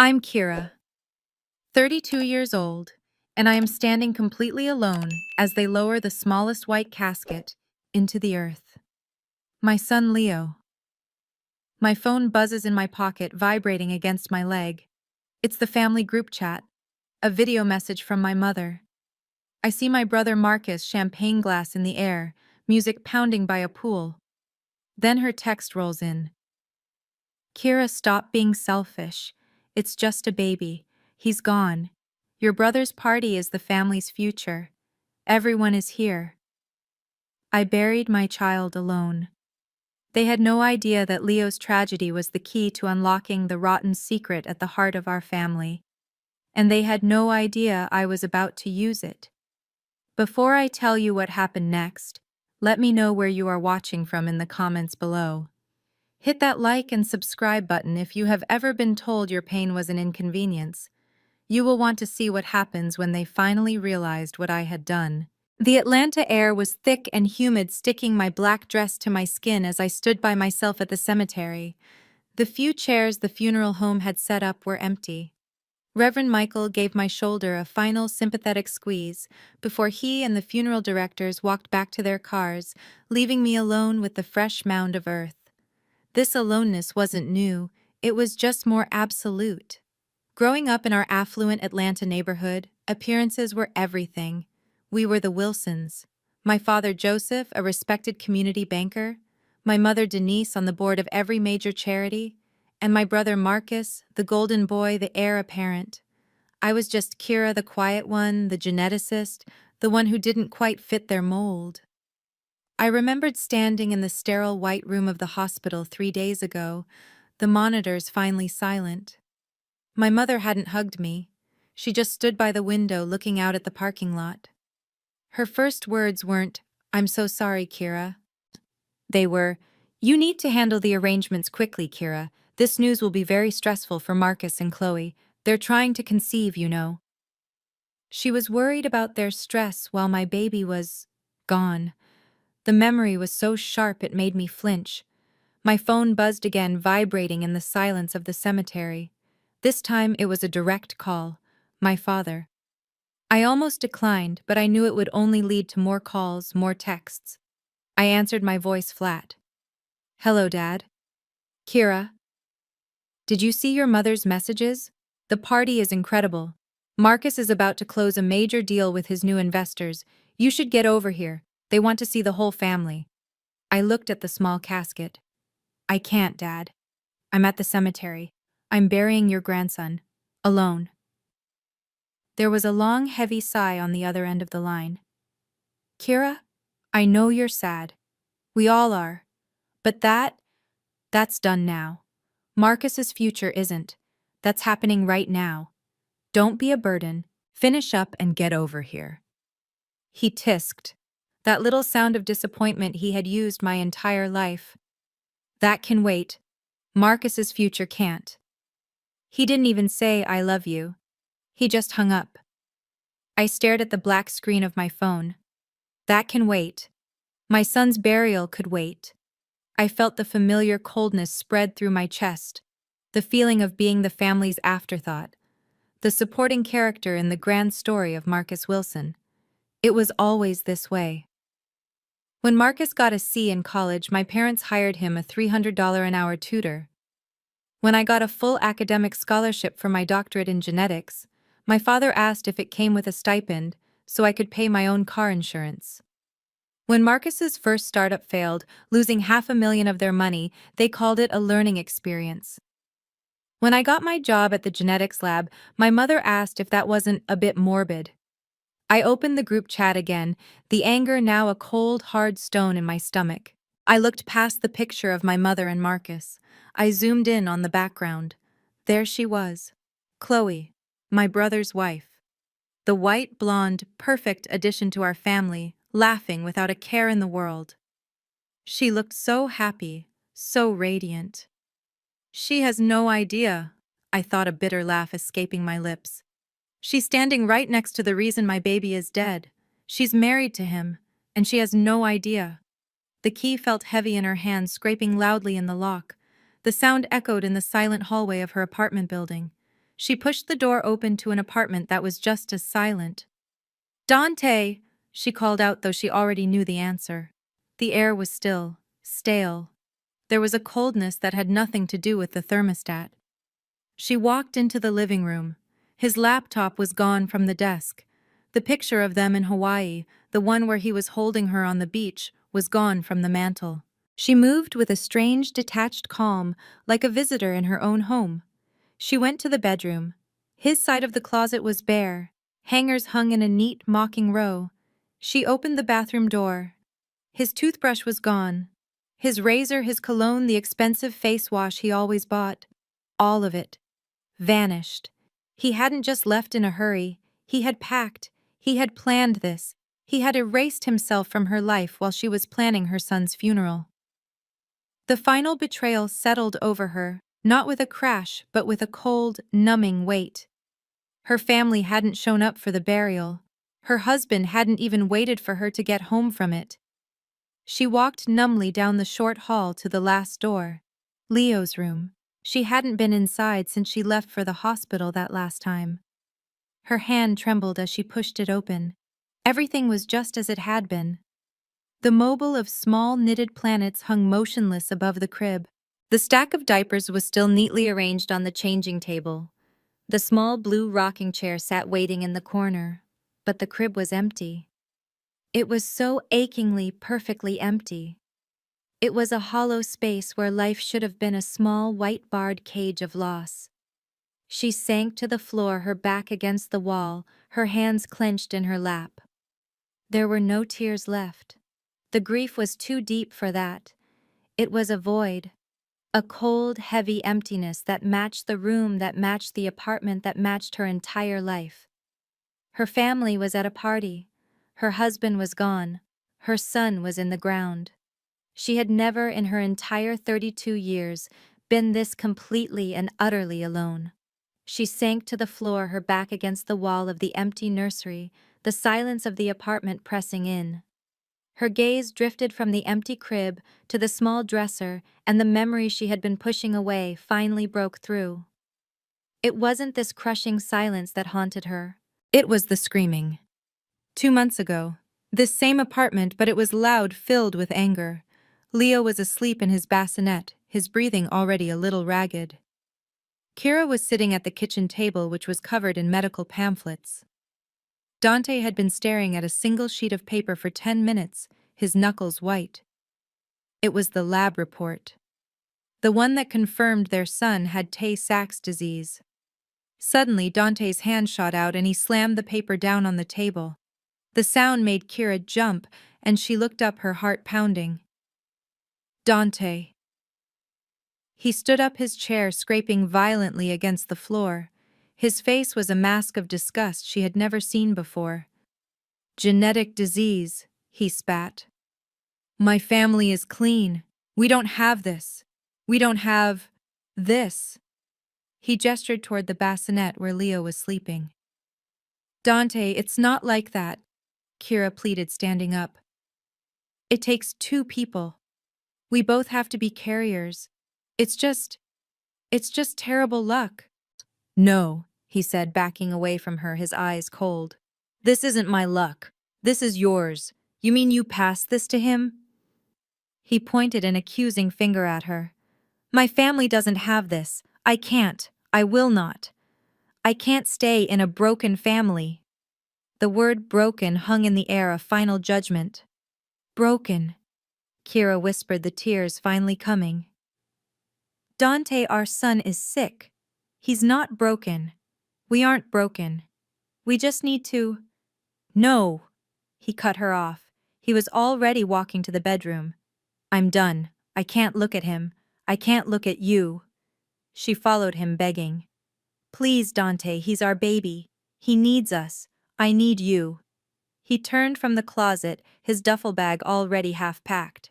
I'm Kira, 32 years old, and I am standing completely alone as they lower the smallest white casket into the earth. My son Leo. My phone buzzes in my pocket, vibrating against my leg. It's the family group chat, a video message from my mother. I see my brother Marcus, champagne glass in the air, music pounding by a pool. Then her text rolls in. Kira, stop being selfish. It's just a baby. He's gone. Your brother's party is the family's future. Everyone is here. I buried my child alone. They had no idea that Leo's tragedy was the key to unlocking the rotten secret at the heart of our family. And they had no idea I was about to use it. Before I tell you what happened next, let me know where you are watching from in the comments below. Hit that like and subscribe button if you have ever been told your pain was an inconvenience. You will want to see what happens when they finally realized what I had done. The Atlanta air was thick and humid, sticking my black dress to my skin as I stood by myself at the cemetery. The few chairs the funeral home had set up were empty. Reverend Michael gave my shoulder a final sympathetic squeeze before he and the funeral directors walked back to their cars, leaving me alone with the fresh mound of earth. This aloneness wasn't new, it was just more absolute. Growing up in our affluent Atlanta neighborhood, appearances were everything. We were the Wilsons. My father Joseph, a respected community banker, my mother Denise on the board of every major charity, and my brother Marcus, the golden boy, the heir apparent. I was just Kira, the quiet one, the geneticist, the one who didn't quite fit their mold. I remembered standing in the sterile white room of the hospital 3 days ago, the monitors finally silent. My mother hadn't hugged me. She just stood by the window looking out at the parking lot. Her first words weren't, "I'm so sorry, Kira." They were, "You need to handle the arrangements quickly, Kira. This news will be very stressful for Marcus and Chloe. They're trying to conceive, you know." She was worried about their stress while my baby was gone. The memory was so sharp it made me flinch. My phone buzzed again, vibrating in the silence of the cemetery. This time it was a direct call. My father. I almost declined, but I knew it would only lead to more calls, more texts. I answered, my voice flat. "Hello, Dad." "Kira, did you see your mother's messages? The party is incredible. Marcus is about to close a major deal with his new investors. You should get over here. They want to see the whole family." I looked at the small casket. "I can't, Dad. I'm at the cemetery. I'm burying your grandson. Alone." There was a long, heavy sigh on the other end of the line. "Kira, I know you're sad. We all are. But that's done now. Marcus's future isn't. That's happening right now. Don't be a burden. Finish up and get over here." He tisked. That little sound of disappointment he had used my entire life. "That can wait. Marcus's future can't." He didn't even say, "I love you." He just hung up. I stared at the black screen of my phone. That can wait. My son's burial could wait. I felt the familiar coldness spread through my chest, the feeling of being the family's afterthought, the supporting character in the grand story of Marcus Wilson. It was always this way. When Marcus got a C in college, my parents hired him a $300 an hour tutor. When I got a full academic scholarship for my doctorate in genetics, my father asked if it came with a stipend so I could pay my own car insurance. When Marcus's first startup failed, losing $500,000 of their money, they called it a learning experience. When I got my job at the genetics lab, my mother asked if that wasn't a bit morbid. I opened the group chat again, the anger now a cold, hard stone in my stomach. I looked past the picture of my mother and Marcus. I zoomed in on the background. There she was, Chloe, my brother's wife. The white, blonde, perfect addition to our family, laughing without a care in the world. She looked so happy, so radiant. She has no idea, I thought, a bitter laugh escaping my lips. She's standing right next to the reason my baby is dead. She's married to him, and she has no idea. The key felt heavy in her hand, scraping loudly in the lock. The sound echoed in the silent hallway of her apartment building. She pushed the door open to an apartment that was just as silent. "Dante!" she called out, though she already knew the answer. The air was still, stale. There was a coldness that had nothing to do with the thermostat. She walked into the living room. His laptop was gone from the desk. The picture of them in Hawaii, the one where he was holding her on the beach, was gone from the mantel. She moved with a strange, detached calm, like a visitor in her own home. She went to the bedroom. His side of the closet was bare. Hangers hung in a neat, mocking row. She opened the bathroom door. His toothbrush was gone. His razor, his cologne, the expensive face wash he always bought. All of it. Vanished. He hadn't just left in a hurry. He had packed. He had planned this. He had erased himself from her life while she was planning her son's funeral. The final betrayal settled over her, not with a crash, but with a cold, numbing weight. Her family hadn't shown up for the burial. Her husband hadn't even waited for her to get home from it. She walked numbly down the short hall to the last door. Leo's room. She hadn't been inside since she left for the hospital that last time. Her hand trembled as she pushed it open. Everything was just as it had been. The mobile of small knitted planets hung motionless above the crib. The stack of diapers was still neatly arranged on the changing table. The small blue rocking chair sat waiting in the corner, but the crib was empty. It was so achingly, perfectly empty. It was a hollow space where life should have been a small, white-barred cage of loss. She sank to the floor, her back against the wall, her hands clenched in her lap. There were no tears left. The grief was too deep for that. It was a void. A cold, heavy emptiness that matched the room, that matched the apartment, that matched her entire life. Her family was at a party. Her husband was gone. Her son was in the ground. She had never in her entire 32 years been this completely and utterly alone. She sank to the floor, her back against the wall of the empty nursery, the silence of the apartment pressing in. Her gaze drifted from the empty crib to the small dresser, and the memory she had been pushing away finally broke through. It wasn't this crushing silence that haunted her. It was the screaming. 2 months ago, this same apartment, but it was loud, filled with anger. Leo was asleep in his bassinet, his breathing already a little ragged. Kira was sitting at the kitchen table, which was covered in medical pamphlets. Dante had been staring at a single sheet of paper for 10 minutes, his knuckles white. It was the lab report. The one that confirmed their son had Tay-Sachs disease. Suddenly, Dante's hand shot out and he slammed the paper down on the table. The sound made Kira jump, and she looked up, her heart pounding. Dante. He stood up, his chair scraping violently against the floor. His face was a mask of disgust she had never seen before. Genetic disease, he spat. My family is clean. We don't have this. We don't have this. He gestured toward the bassinet where Leo was sleeping. Dante, it's not like that, Kira pleaded, standing up. It takes 2 people. We both have to be carriers. It's just terrible luck. No, he said, backing away from her, his eyes cold. This isn't my luck. This is yours. You mean you passed this to him? He pointed an accusing finger at her. My family doesn't have this. I can't. I will not. I can't stay in a broken family. The word broken hung in the air, a final judgment. Broken, Kira whispered, the tears finally coming. Dante, our son is sick. He's not broken. We aren't broken. We just need to… No, he cut her off. He was already walking to the bedroom. I'm done. I can't look at him. I can't look at you. She followed him, begging. Please, Dante, he's our baby. He needs us. I need you. He turned from the closet, his duffel bag already half packed.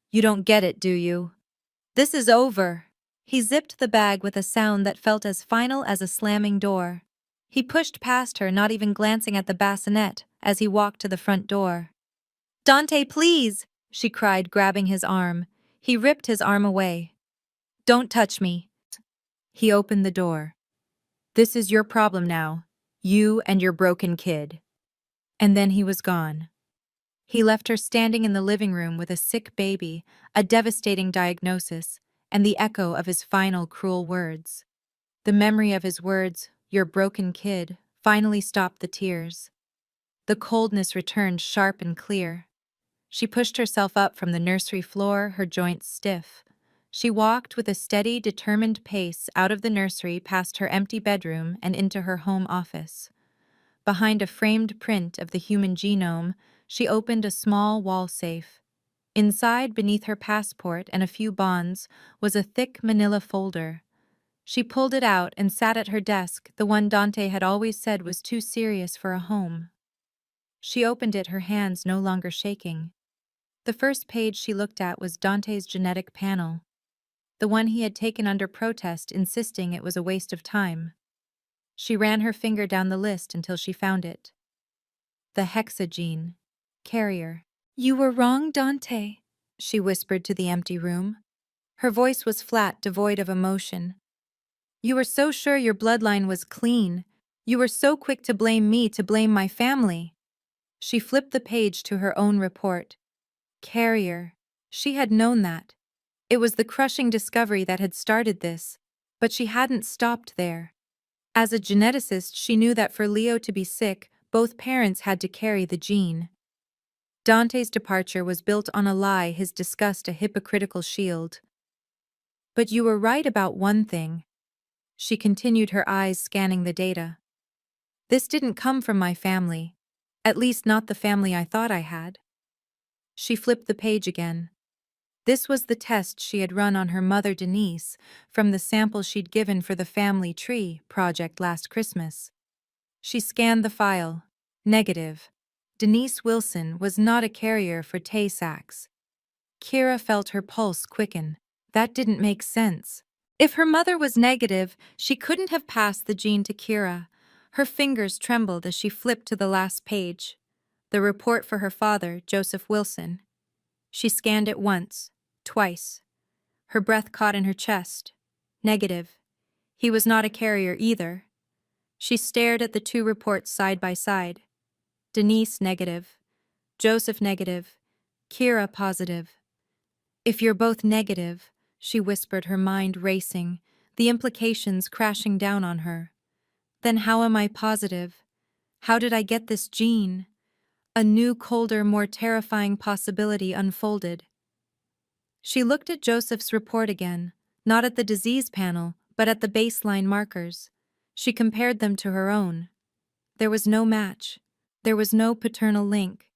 You don't get it, do you? This is over. He zipped the bag with a sound that felt as final as a slamming door. He pushed past her, not even glancing at the bassinet, as he walked to the front door. Dante, please, she cried, grabbing his arm. He ripped his arm away. Don't touch me. He opened the door. This is your problem now. You and your broken kid. And then he was gone. He left her standing in the living room with a sick baby, a devastating diagnosis, and the echo of his final cruel words. The memory of his words, "your broken kid," finally stopped the tears. The coldness returned sharp and clear. She pushed herself up from the nursery floor, her joints stiff. She walked with a steady, determined pace out of the nursery past her empty bedroom and into her home office. Behind a framed print of the human genome, she opened a small wall safe. Inside, beneath her passport and a few bonds, was a thick manila folder. She pulled it out and sat at her desk, the one Dante had always said was too serious for a home. She opened it, her hands no longer shaking. The first page she looked at was Dante's genetic panel, the one he had taken under protest, insisting it was a waste of time. She ran her finger down the list until she found it. The hexa gene. Carrier. "You were wrong, Dante," she whispered to the empty room. Her voice was flat, devoid of emotion. "You were so sure your bloodline was clean. You were so quick to blame me, to blame my family." She flipped the page to her own report. Carrier. She had known that. It was the crushing discovery that had started this, but she hadn't stopped there. As a geneticist, she knew that for Leo to be sick, both parents had to carry the gene. Dante's departure was built on a lie, his disgust a hypocritical shield. "But you were right about one thing." She continued, her eyes scanning the data. "This didn't come from my family. At least not the family I thought I had." She flipped the page again. This was the test she had run on her mother Denise from the sample she'd given for the family tree project last Christmas. She scanned the file. Negative. Denise Wilson was not a carrier for Tay-Sachs. Kira felt her pulse quicken. That didn't make sense. If her mother was negative, she couldn't have passed the gene to Kira. Her fingers trembled as she flipped to the last page. The report for her father, Joseph Wilson. She scanned it once, twice. Her breath caught in her chest. Negative. He was not a carrier either. She stared at the two reports side by side. Denise negative. Joseph negative. Kira positive. "If you're both negative," she whispered, her mind racing, the implications crashing down on her. "Then how am I positive? How did I get this gene?" A new, colder, more terrifying possibility unfolded. She looked at Joseph's report again, not at the disease panel, but at the baseline markers. She compared them to her own. There was no match. There was no paternal link.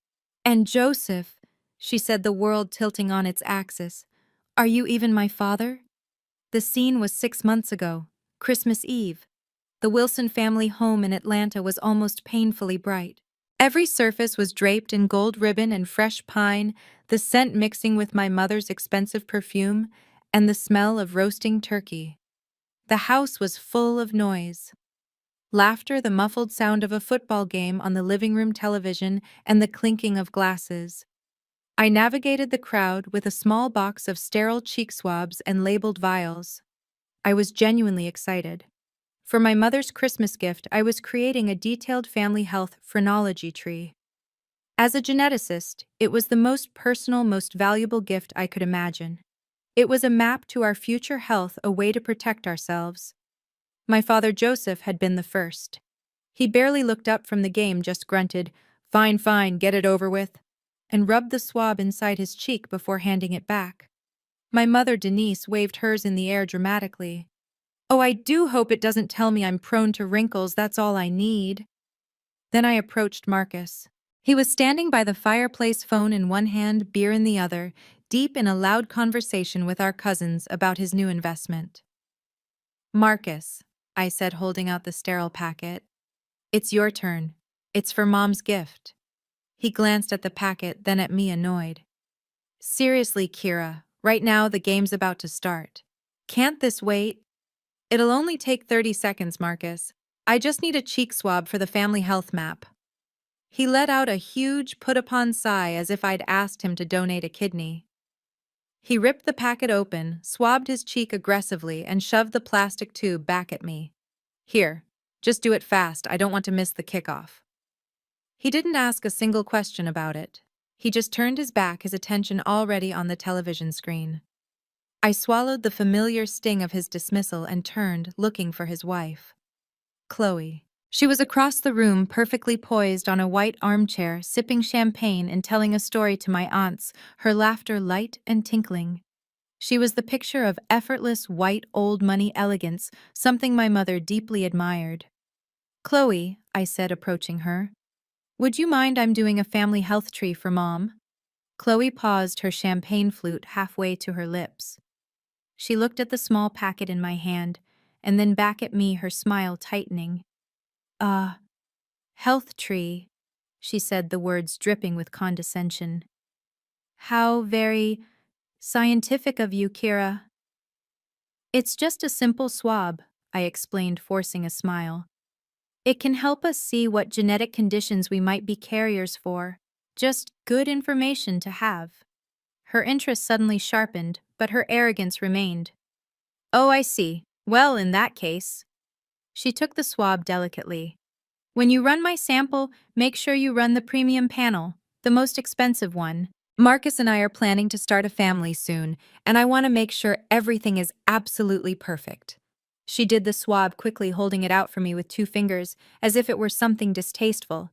"And Joseph," she said, the world tilting on its axis, "are you even my father?" The scene was 6 months ago, Christmas Eve. The Wilson family home in Atlanta was almost painfully bright. Every surface was draped in gold ribbon and fresh pine, the scent mixing with my mother's expensive perfume and the smell of roasting turkey. The house was full of noise. Laughter, the muffled sound of a football game on the living room television, and the clinking of glasses. I navigated the crowd with a small box of sterile cheek swabs and labeled vials. I was genuinely excited. For my mother's Christmas gift, I was creating a detailed family health phrenology tree. As a geneticist, it was the most personal, most valuable gift I could imagine. It was a map to our future health, a way to protect ourselves. My father Joseph had been the first. He barely looked up from the game, just grunted, "Fine, fine, get it over with," and rubbed the swab inside his cheek before handing it back. My mother Denise waved hers in the air dramatically. "Oh, I do hope it doesn't tell me I'm prone to wrinkles, that's all I need." Then I approached Marcus. He was standing by the fireplace, phone in one hand, beer in the other, deep in a loud conversation with our cousins about his new investment. "Marcus," I said, holding out the sterile packet, "it's your turn. It's for Mom's gift." He glanced at the packet, then at me, annoyed. "Seriously, Kira, right now the game's about to start. Can't this wait?" "It'll only take 30 seconds, Marcus. I just need a cheek swab for the family health map." He let out a huge, put-upon sigh as if I'd asked him to donate a kidney. He ripped the packet open, swabbed his cheek aggressively, and shoved the plastic tube back at me. "Here, Just do it fast, I don't want to miss the kickoff. He didn't ask a single question about it. He just turned his back, his attention already on the television screen. I swallowed the familiar sting of his dismissal and turned, looking for his wife. Chloe. She was across the room, perfectly poised on a white armchair, sipping champagne and telling a story to my aunts, her laughter light and tinkling. She was the picture of effortless white old money elegance, something my mother deeply admired. Chloe, I said, approaching her, would you mind I'm doing a family health tree for Mom? Chloe paused, her champagne flute halfway to her lips. She looked at the small packet in my hand, and then back at me, her smile tightening. Health tree, she said, the words dripping with condescension. How very scientific of you, Kira. It's just a simple swab, I explained, forcing a smile. It can help us see what genetic conditions we might be carriers for. Just good information to have. Her interest suddenly sharpened, but her arrogance remained. Oh, I see. Well, in that case. She took the swab delicately. When you run my sample, make sure you run the premium panel, the most expensive one. Marcus and I are planning to start a family soon, and I want to make sure everything is absolutely perfect. She did the swab quickly, holding it out for me with 2 fingers, as if it were something distasteful.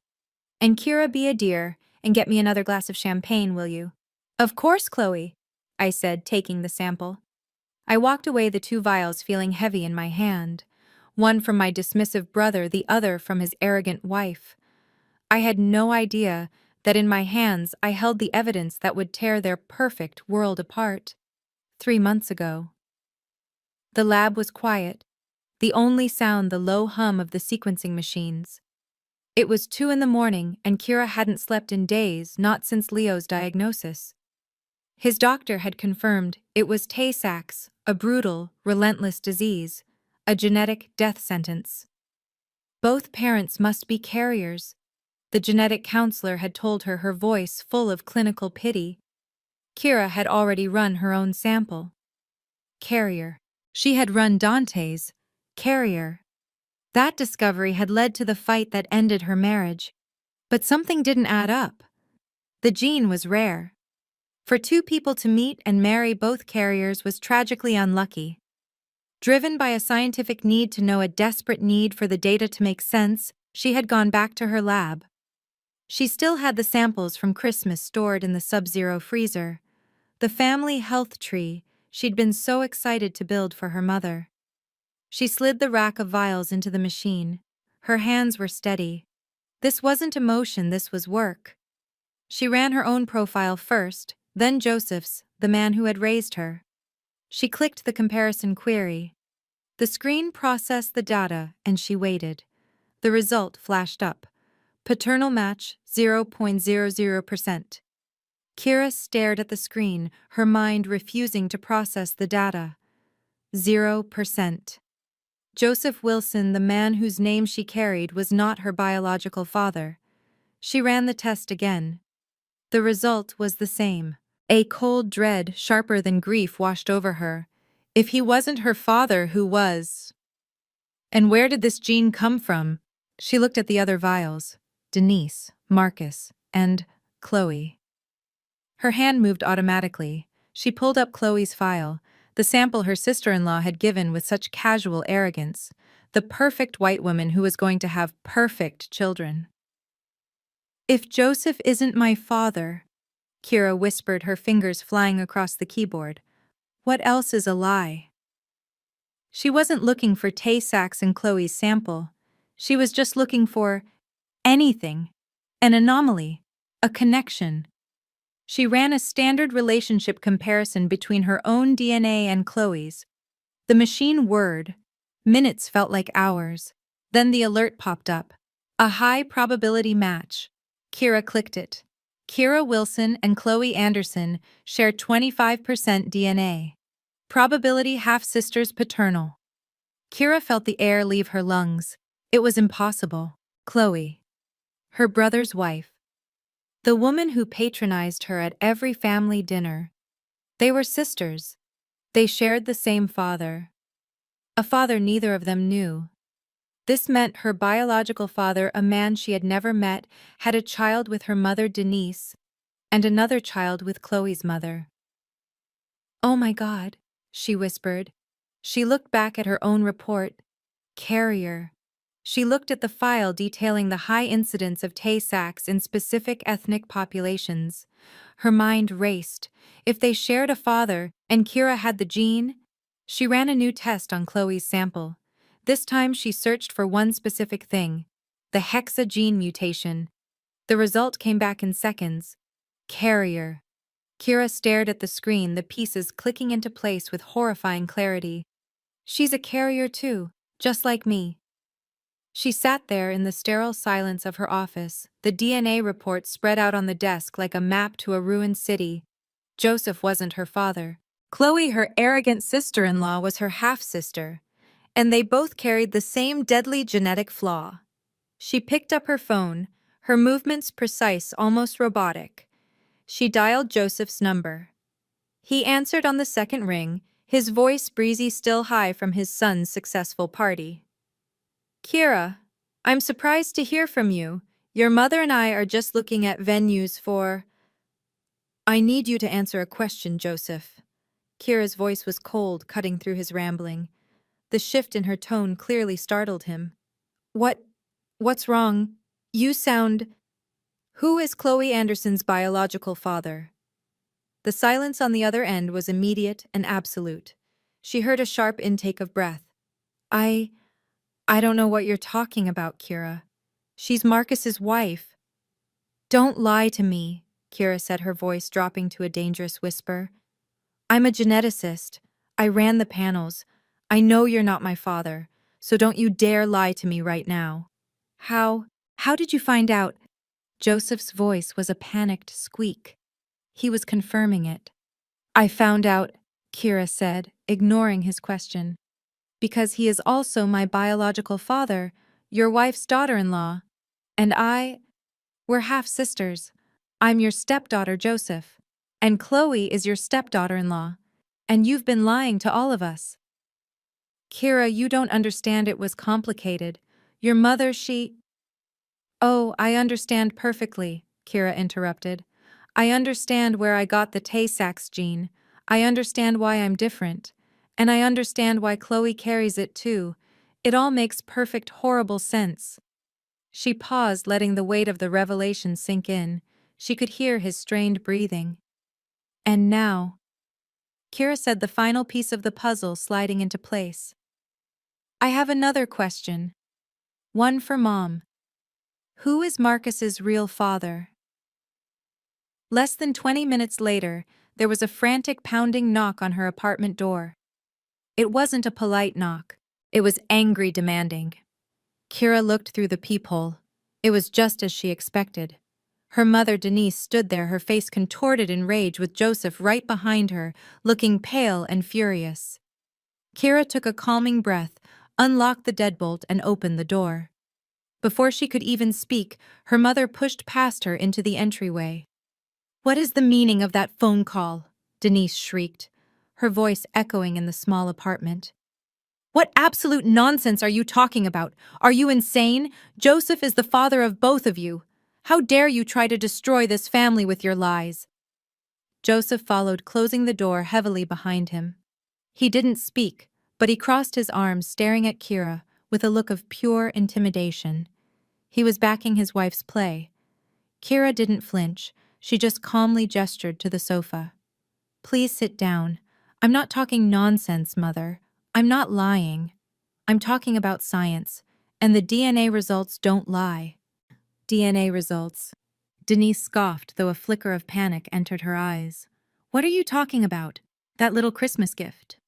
And Kira, be a dear, and get me another glass of champagne, will you? Of course, Chloe, I said, taking the sample. I walked away, the 2 vials feeling heavy in my hand. One from my dismissive brother, the other from his arrogant wife. I had no idea that in my hands I held the evidence that would tear their perfect world apart. 3 months ago. The lab was quiet, the only sound the low hum of the sequencing machines. It was 2 in the morning, and Kira hadn't slept in days, not since Leo's diagnosis. His doctor had confirmed it was Tay-Sachs, a brutal, relentless disease, a genetic death sentence. Both parents must be carriers. The genetic counselor had told her, her voice full of clinical pity. Kira had already run her own sample. Carrier. She had run Dante's. Carrier. That discovery had led to the fight that ended her marriage. But something didn't add up. The gene was rare. For 2 people to meet and marry both carriers was tragically unlucky. Driven by a scientific need to know, a desperate need for the data to make sense, she had gone back to her lab. She still had the samples from Christmas stored in the sub-zero freezer. The family health tree she'd been so excited to build for her mother. She slid the rack of vials into the machine. Her hands were steady. This wasn't emotion, this was work. She ran her own profile first, then Joseph's, the man who had raised her. She clicked the comparison query. The screen processed the data, and she waited. The result flashed up. Paternal match, 0.00%. Kira stared at the screen, her mind refusing to process the data. 0%. Joseph Wilson, the man whose name she carried, was not her biological father. She ran the test again. The result was the same. A cold dread, sharper than grief, washed over her. If he wasn't her father, who was? And where did this gene come from? She looked at the other vials. Denise, Marcus, and Chloe. Her hand moved automatically. She pulled up Chloe's file, the sample her sister-in-law had given with such casual arrogance, the perfect white woman who was going to have perfect children. If Joseph isn't my father, Kira whispered, her fingers flying across the keyboard, what else is a lie? She wasn't looking for Tay-Sachs and Chloe's sample. She was just looking for anything, an anomaly, a connection. She ran a standard relationship comparison between her own DNA and Chloe's. The machine whirred. Minutes felt like hours. Then the alert popped up. A high probability match. Kira clicked it. Kira Wilson and Chloe Anderson share 25% DNA. Probability half-sisters paternal. Kira felt the air leave her lungs. It was impossible. Chloe. Her brother's wife. The woman who patronized her at every family dinner. They were sisters. They shared the same father. A father neither of them knew. This meant her biological father, a man she had never met, had a child with her mother Denise and another child with Chloe's mother. "Oh my God," she whispered. She looked back at her own report. Carrier. She looked at the file detailing the high incidence of Tay-Sachs in specific ethnic populations. Her mind raced. If they shared a father, and Kira had the gene? She ran a new test on Chloe's sample. This time she searched for one specific thing: the hexa gene mutation. The result came back in seconds. Carrier. Kira stared at the screen, the pieces clicking into place with horrifying clarity. She's a carrier too, just like me. She sat there in the sterile silence of her office, the DNA report spread out on the desk like a map to a ruined city. Joseph wasn't her father. Chloe, her arrogant sister-in-law, was her half-sister, and they both carried the same deadly genetic flaw. She picked up her phone, her movements precise, almost robotic. She dialed Joseph's number. He answered on the second ring, his voice breezy, still high from his son's successful party. "Kira, I'm surprised to hear from you. Your mother and I are just looking at venues for—" "I need you to answer a question, Joseph." Kira's voice was cold, cutting through his rambling. The shift in her tone clearly startled him. What's wrong? You sound— Who is Chloe Anderson's biological father?" The silence on the other end was immediate and absolute. She heard a sharp intake of breath. I don't know what you're talking about, Kira. She's Marcus's wife." "Don't lie to me," Kira said, her voice dropping to a dangerous whisper. "I'm a geneticist. I ran the panels. I know you're not my father, so don't you dare lie to me right now." How did you find out?" Joseph's voice was a panicked squeak. He was confirming it. "I found out," Kira said, ignoring his question, "because he is also my biological father, your wife's daughter-in-law, and we're half-sisters. I'm your stepdaughter, Joseph, and Chloe is your stepdaughter-in-law, and you've been lying to all of us." "Kira, you don't understand. It was complicated. Your mother, she—" "Oh, I understand perfectly," Kira interrupted. "I understand where I got the Tay-Sachs gene. I understand why I'm different. And I understand why Chloe carries it too. It all makes perfect, horrible sense." She paused, letting the weight of the revelation sink in. She could hear his strained breathing. "And now," Kira said, the final piece of the puzzle sliding into place, "I have another question. One for Mom. Who is Marcus's real father?" Less than 20 minutes later, there was a frantic pounding knock on her apartment door. It wasn't a polite knock. It was angry, demanding. Kira looked through the peephole. It was just as she expected. Her mother, Denise, stood there, her face contorted in rage, with Joseph right behind her, looking pale and furious. Kira took a calming breath, unlocked the deadbolt, and opened the door. Before she could even speak, her mother pushed past her into the entryway. "What is the meaning of that phone call?" Denise shrieked, her voice echoing in the small apartment. "What absolute nonsense are you talking about? Are you insane? Joseph is the father of both of you. How dare you try to destroy this family with your lies?" Joseph followed, closing the door heavily behind him. He didn't speak, but he crossed his arms, staring at Kira with a look of pure intimidation. He was backing his wife's play. Kira didn't flinch. She just calmly gestured to the sofa. "Please sit down. I'm not talking nonsense, Mother. I'm not lying. I'm talking about science, and the DNA results don't lie." "DNA results?" Denise scoffed, though a flicker of panic entered her eyes. "What are you talking about? That little Christmas gift?"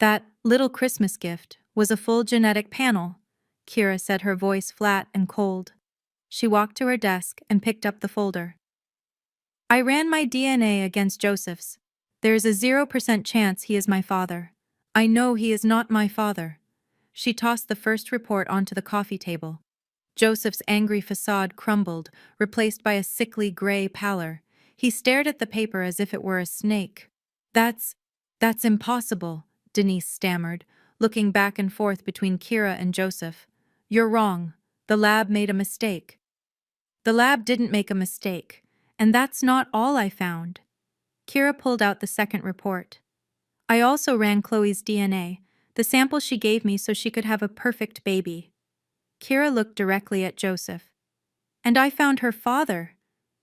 "That little Christmas gift was a full genetic panel," Kira said, her voice flat and cold. She walked to her desk and picked up the folder. "I ran my DNA against Joseph's. There is a 0% chance he is my father. I know he is not my father." She tossed the first report onto the coffee table. Joseph's angry facade crumbled, replaced by a sickly gray pallor. He stared at the paper as if it were a snake. That's impossible," Denise stammered, looking back and forth between Kira and Joseph. "You're wrong. The lab made a mistake." "The lab didn't make a mistake, and that's not all I found." Kira pulled out the second report. "I also ran Chloe's DNA, the sample she gave me so she could have a perfect baby." Kira looked directly at Joseph. "And I found her father.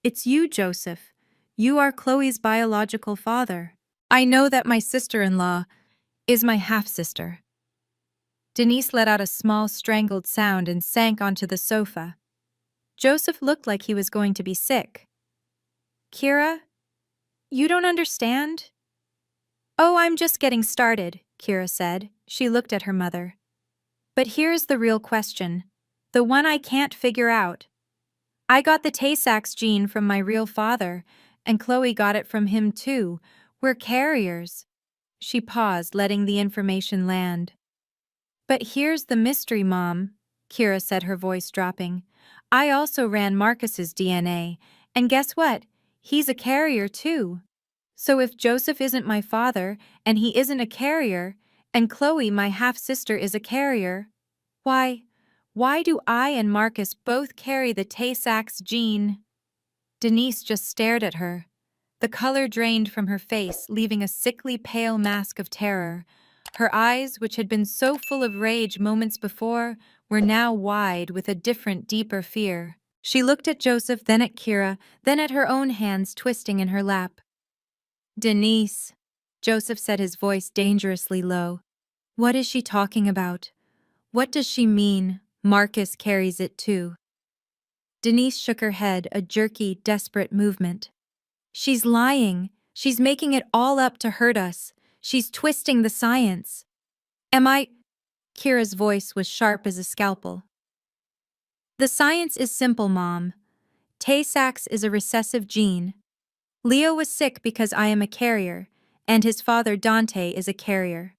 It's you, Joseph. You are Chloe's biological father. I know that my sister-in-law is my half-sister." Denise let out a small strangled sound and sank onto the sofa. Joseph looked like he was going to be sick. "Kira, you don't understand?" "Oh, I'm just getting started," Kira said. She looked at her mother. "But here's the real question, the one I can't figure out. I got the Tay-Sachs gene from my real father, and Chloe got it from him too. We're carriers." She paused, letting the information land. "But here's the mystery, Mom," Kira said, her voice dropping. "I also ran Marcus's DNA, and guess what? He's a carrier too. So if Joseph isn't my father, and he isn't a carrier, and Chloe, my half-sister, is a carrier, why do I and Marcus both carry the Tay-Sachs gene?" Denise just stared at her. The color drained from her face, leaving a sickly pale mask of terror. Her eyes, which had been so full of rage moments before, were now wide with a different, deeper fear. She looked at Joseph, then at Kira, then at her own hands twisting in her lap. "Denise," Joseph said, his voice dangerously low. "What is she talking about? What does she mean, Marcus carries it too?" Denise shook her head, a jerky, desperate movement. "She's lying. She's making it all up to hurt us. She's twisting the science." "Am I—" Kira's voice was sharp as a scalpel. "The science is simple, Mom. Tay-Sachs is a recessive gene. Leo was sick because I am a carrier, and his father Dante is a carrier.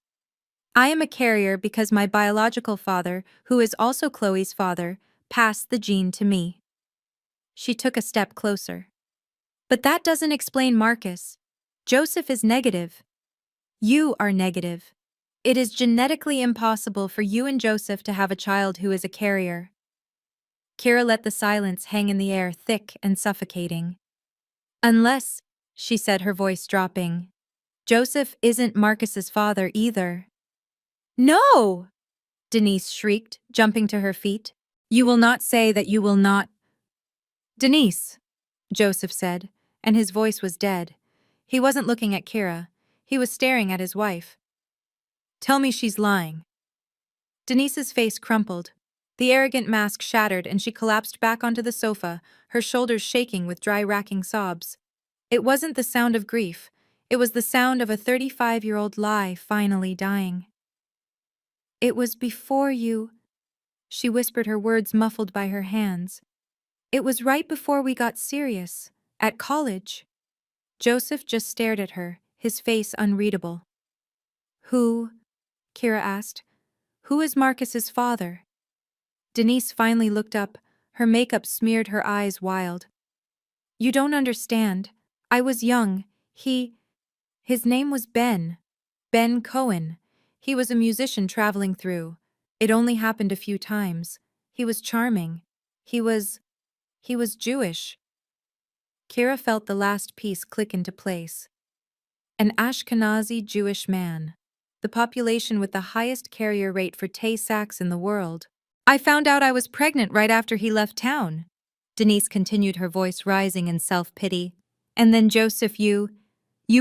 I am a carrier because my biological father, who is also Chloe's father, passed the gene to me." She took a step closer. "But that doesn't explain Marcus. Joseph is negative. You are negative. It is genetically impossible for you and Joseph to have a child who is a carrier." Kira let the silence hang in the air, thick and suffocating. "Unless," she said, her voice dropping, "Joseph isn't Marcus's father either." "No!" Denise shrieked, jumping to her feet. "You will not say that you will not—" "Denise," Joseph said, and his voice was dead. He wasn't looking at Kira. He was staring at his wife. "Tell me she's lying." Denise's face crumpled. The arrogant mask shattered and she collapsed back onto the sofa, her shoulders shaking with dry, racking sobs. It wasn't the sound of grief. It was the sound of a 35-year-old lie finally dying. "It was before you," she whispered, her words muffled by her hands. "It was right before we got serious, at college." Joseph just stared at her, his face unreadable. "Who?" Kira asked. "Who is Marcus's father?" Denise finally looked up, her makeup smeared, her eyes wild. "You don't understand. I was young. His name was Ben. Ben Cohen. He was a musician traveling through. It only happened a few times. He was charming. He was Jewish." Kira felt the last piece click into place. An Ashkenazi Jewish man. The population with the highest carrier rate for Tay-Sachs in the world. "I found out I was pregnant right after he left town," Denise continued, her voice rising in self-pity. "And then Joseph, you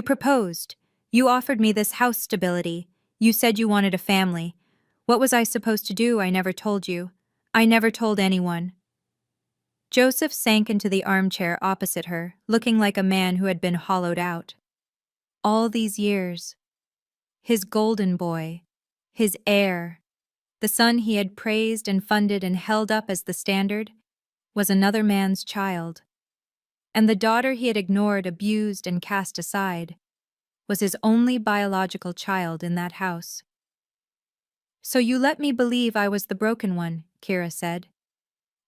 proposed. You offered me this house stability. You said you wanted a family. What was I supposed to do? I never told you. I never told anyone." Joseph sank into the armchair opposite her, looking like a man who had been hollowed out. All these years. His golden boy. His heir. The son he had praised and funded and held up as the standard was another man's child. And the daughter he had ignored, abused, and cast aside was his only biological child in that house. "So you let me believe I was the broken one," Kira said.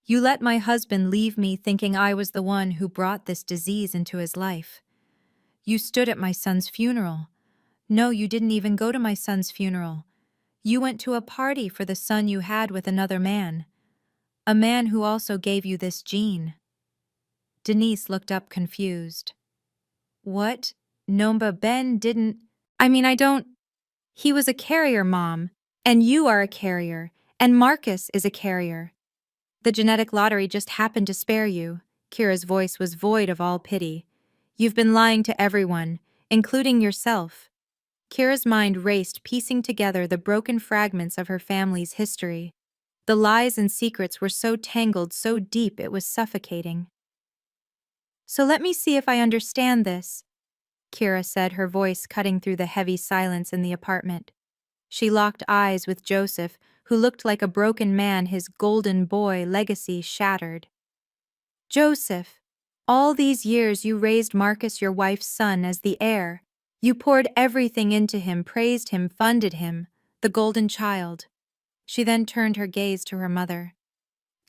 "You let my husband leave me thinking I was the one who brought this disease into his life. You stood at my son's funeral. No, you didn't even go to my son's funeral. You went to a party for the son you had with another man. A man who also gave you this gene. Denise looked up confused. What? Nomba Ben didn't… I don't… He was a carrier, Mom. And you are a carrier. And Marcus is a carrier. The genetic lottery just happened to spare you. Kira's voice was void of all pity. You've been lying to everyone, including yourself. Kira's mind raced, piecing together the broken fragments of her family's history. The lies and secrets were so tangled, so deep, it was suffocating. So let me see if I understand this, Kira said, her voice cutting through the heavy silence in the apartment. She locked eyes with Joseph, who looked like a broken man, his golden boy legacy shattered. Joseph, all these years you raised Marcus, your wife's son, as the heir. You poured everything into him, praised him, funded him, the golden child. She then turned her gaze to her mother.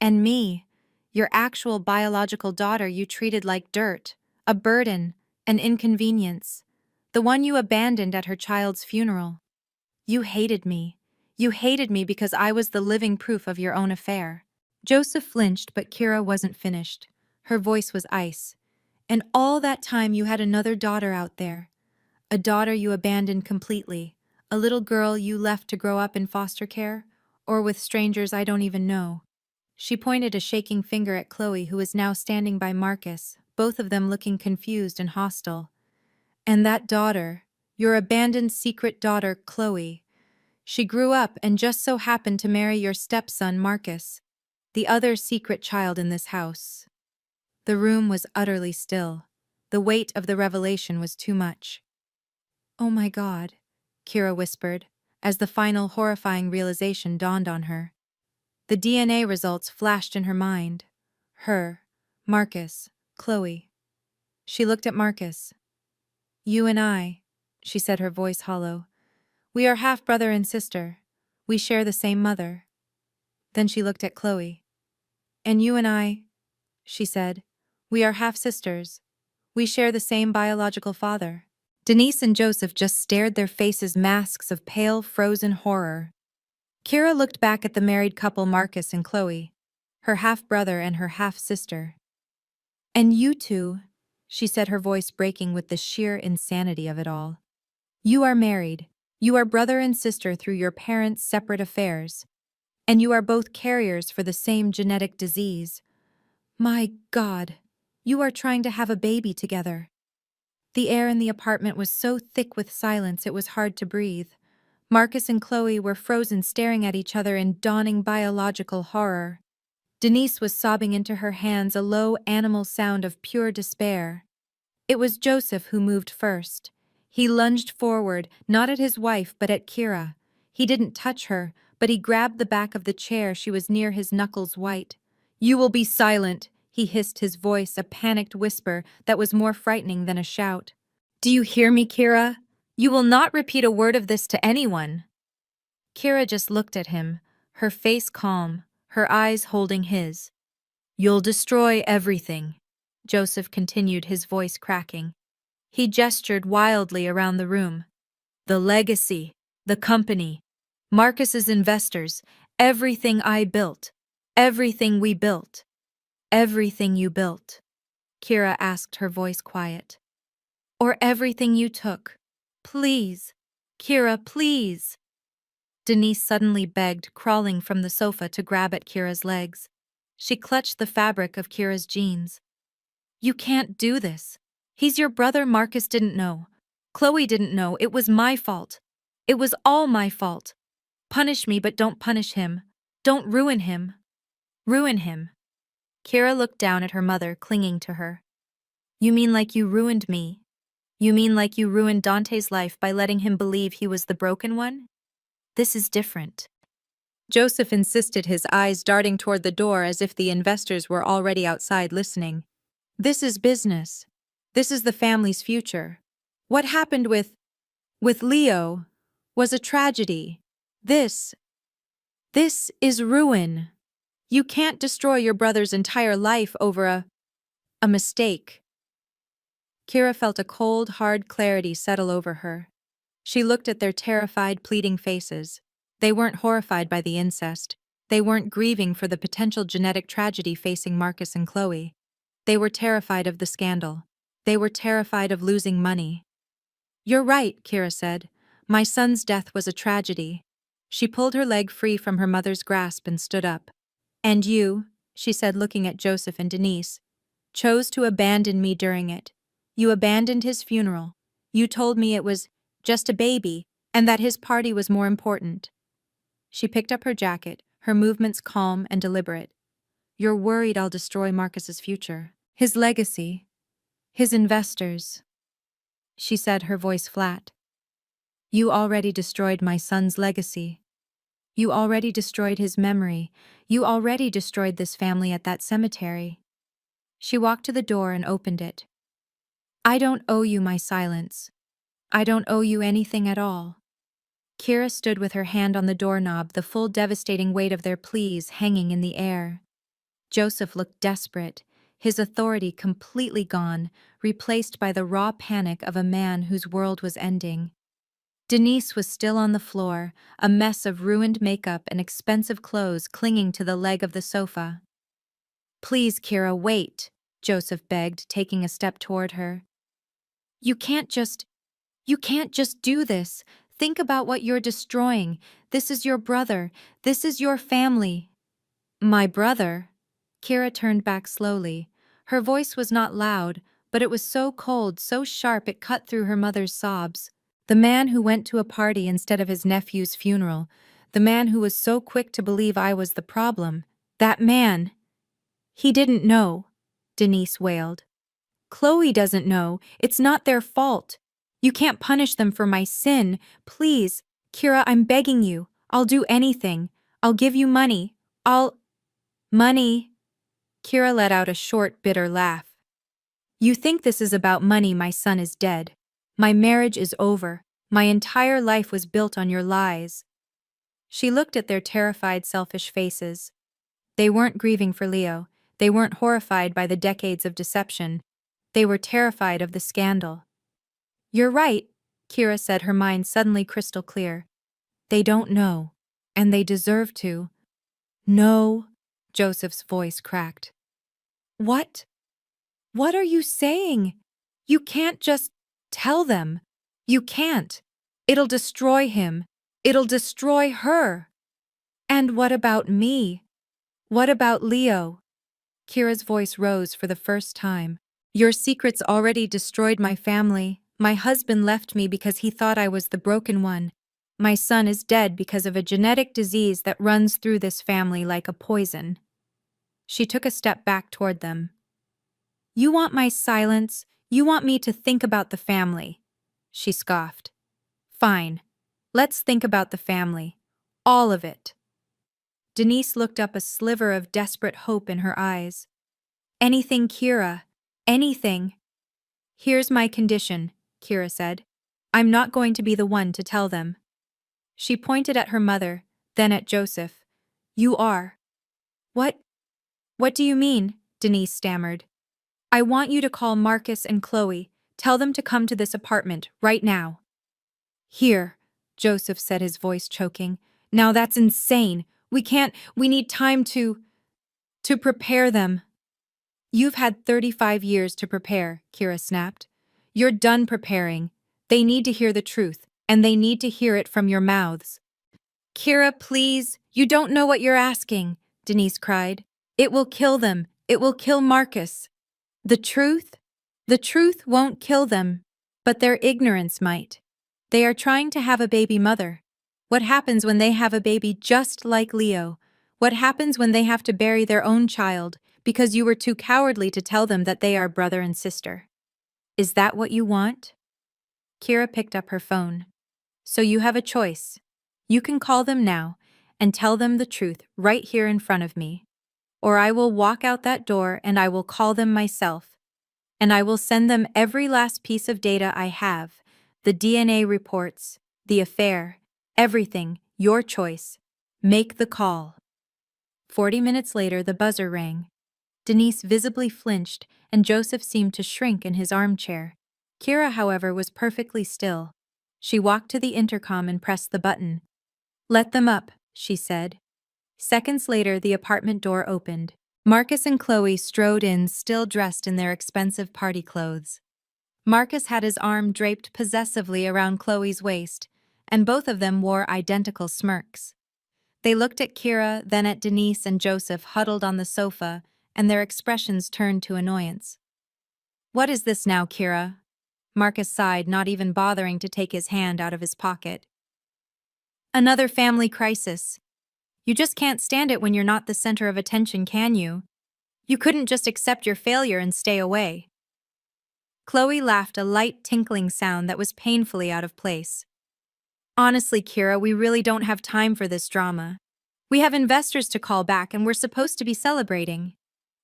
And me, your actual biological daughter, you treated like dirt, a burden, an inconvenience, the one you abandoned at her child's funeral. You hated me. You hated me because I was the living proof of your own affair. Joseph flinched, but Kira wasn't finished. Her voice was ice. And all that time you had another daughter out there. A daughter you abandoned completely. A little girl you left to grow up in foster care, or with strangers I don't even know. She pointed a shaking finger at Chloe, who was now standing by Marcus, both of them looking confused and hostile. And that daughter, your abandoned secret daughter, Chloe, she grew up and just so happened to marry your stepson, Marcus, the other secret child in this house. The room was utterly still. The weight of the revelation was too much. Oh my God, Kira whispered, as the final horrifying realization dawned on her. The DNA results flashed in her mind. Her, Marcus, Chloe. She looked at Marcus. You and I, she said, her voice hollow. We are half brother and sister. We share the same mother. Then she looked at Chloe. And you and I, she said, we are half sisters. We share the same biological father. Denise and Joseph just stared, their faces masks of pale, frozen horror. Kira looked back at the married couple, Marcus and Chloe, her half-brother and her half-sister. And you two, she said, her voice breaking with the sheer insanity of it all. You are married. You are brother and sister through your parents' separate affairs. And you are both carriers for the same genetic disease. My God, you are trying to have a baby together. The air in the apartment was so thick with silence it was hard to breathe. Marcus and Chloe were frozen, staring at each other in dawning biological horror. Denise was sobbing into her hands, a low animal sound of pure despair. It was Joseph who moved first. He lunged forward, not at his wife but at Kira. He didn't touch her, but he grabbed the back of the chair she was near, his knuckles white. You will be silent, he hissed, his voice a panicked whisper that was more frightening than a shout. Do you hear me, Kira? You will not repeat a word of this to anyone. Kira just looked at him, her face calm, her eyes holding his. You'll destroy everything, Joseph continued, his voice cracking. He gestured wildly around the room. The legacy, the company, Marcus's investors, everything I built, everything we built, everything you built, Kira asked, her voice quiet. Or everything you took. Please, Kira, please. Denise suddenly begged, crawling from the sofa to grab at Kira's legs. She clutched the fabric of Kira's jeans. You can't do this. He's your brother. Marcus didn't know. Chloe didn't know. It was my fault. It was all my fault. Punish me, but don't punish him. Don't ruin him. Ruin him. Kira looked down at her mother, clinging to her. You mean like you ruined me? You mean like you ruined Dante's life by letting him believe he was the broken one? This is different. Joseph insisted, his eyes darting toward the door as if the investors were already outside listening. This is business. This is the family's future. What happened with Leo was a tragedy. This is ruin. You can't destroy your brother's entire life over a mistake. Kira felt a cold, hard clarity settle over her. She looked at their terrified, pleading faces. They weren't horrified by the incest. They weren't grieving for the potential genetic tragedy facing Marcus and Chloe. They were terrified of the scandal. They were terrified of losing money. "You're right," Kira said. "My son's death was a tragedy." She pulled her leg free from her mother's grasp and stood up. "And you," she said, looking at Joseph and Denise, "chose to abandon me during it. You abandoned his funeral. You told me it was just a baby and that his party was more important." She picked up her jacket, her movements calm and deliberate. "You're worried I'll destroy Marcus's future, his legacy, his investors," she said, her voice flat. "You already destroyed my son's legacy. You already destroyed his memory. You already destroyed this family at that cemetery." She walked to the door and opened it. "I don't owe you my silence. I don't owe you anything at all." Kira stood with her hand on the doorknob, the full devastating weight of their pleas hanging in the air. Joseph looked desperate, his authority completely gone, replaced by the raw panic of a man whose world was ending. Denise was still on the floor, a mess of ruined makeup and expensive clothes clinging to the leg of the sofa. "Please, Kira, wait," Joseph begged, taking a step toward her. You can't just do this. Think about what you're destroying. This is your brother. This is your family." "My brother?" Kira turned back slowly. Her voice was not loud, but it was so cold, so sharp it cut through her mother's sobs. "The man who went to a party instead of his nephew's funeral. The man who was so quick to believe I was the problem. That man." "He didn't know," Denise wailed. "Chloe doesn't know. It's not their fault. You can't punish them for my sin. Please, Kira, I'm begging you. I'll do anything. I'll give you money. Money." Kira let out a short, bitter laugh. "You think this is about money? My son is dead. My marriage is over. My entire life was built on your lies." She looked at their terrified, selfish faces. They weren't grieving for Leo. They weren't horrified by the decades of deception. They were terrified of the scandal. "You're right," Kira said, her mind suddenly crystal clear. "They don't know. And they deserve to." "No," Joseph's voice cracked. "What? What are you saying? You can't just tell them. You can't. It'll destroy him. It'll destroy her." "And what about me? What about Leo?" Kira's voice rose for the first time. "Your secrets already destroyed my family. My husband left me because he thought I was the broken one. My son is dead because of a genetic disease that runs through this family like a poison." She took a step back toward them. "You want my silence? You want me to think about the family?" she scoffed. "Fine. Let's think about the family. All of it." Denise looked up, a sliver of desperate hope in her eyes. "Anything, Kira. Anything." "Here's my condition," Kira said. "I'm not going to be the one to tell them." She pointed at her mother, then at Joseph. "You are." "What? What do you mean?" Denise stammered. "I want you to call Marcus and Chloe. Tell them to come to this apartment, right now." "Here," Joseph said, his voice choking. "Now that's insane. We need time to prepare them." "You've had 35 years to prepare," Kira snapped. "You're done preparing. They need to hear the truth, and they need to hear it from your mouths." "Kira, please, you don't know what you're asking," Denise cried. "It will kill them. It will kill Marcus." "The truth? The truth won't kill them, but their ignorance might. They are trying to have a baby mother. What happens when they have a baby just like Leo? What happens when they have to bury their own child because you were too cowardly to tell them that they are brother and sister? Is that what you want?" Kira picked up her phone. "So you have a choice. You can call them now and tell them the truth right here in front of me. Or I will walk out that door and I will call them myself. And I will send them every last piece of data I have, the DNA reports, the affair, everything, your choice. Make the call." 40 minutes later, the buzzer rang. Denise visibly flinched, and Joseph seemed to shrink in his armchair. Kira, however, was perfectly still. She walked to the intercom and pressed the button. Let them up, she said. Seconds later, the apartment door opened. Marcus and Chloe strode in, still dressed in their expensive party clothes. Marcus had his arm draped possessively around Chloe's waist, and both of them wore identical smirks. They looked at Kira, then at Denise and Joseph huddled on the sofa, and their expressions turned to annoyance. "What is this now, Kira?" Marcus sighed, not even bothering to take his hand out of his pocket. "Another family crisis. You just can't stand it when you're not the center of attention, can you? You couldn't just accept your failure and stay away." Chloe laughed, a light tinkling sound that was painfully out of place. "Honestly, Kira, we really don't have time for this drama. We have investors to call back and we're supposed to be celebrating."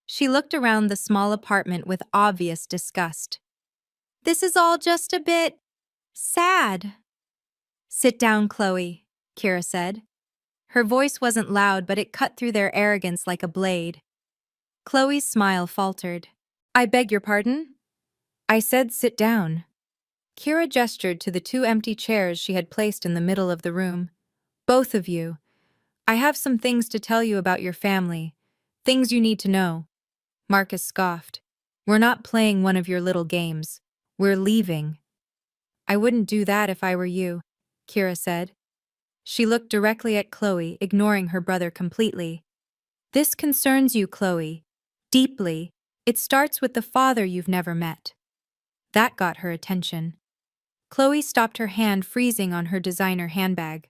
She looked around the small apartment with obvious disgust. "This is all just a bit sad." "Sit down, Chloe," Kira said. Her voice wasn't loud, but it cut through their arrogance like a blade. Chloe's smile faltered. "I beg your pardon?" "I said sit down." Kira gestured to the two empty chairs she had placed in the middle of the room. "Both of you. I have some things to tell you about your family. Things you need to know." Marcus scoffed. "We're not playing one of your little games. We're leaving." "I wouldn't do that if I were you," Kira said. She looked directly at Chloe, ignoring her brother completely. "This concerns you, Chloe. Deeply. It starts with the father you've never met." That got her attention. Chloe stopped, her hand freezing on her designer handbag.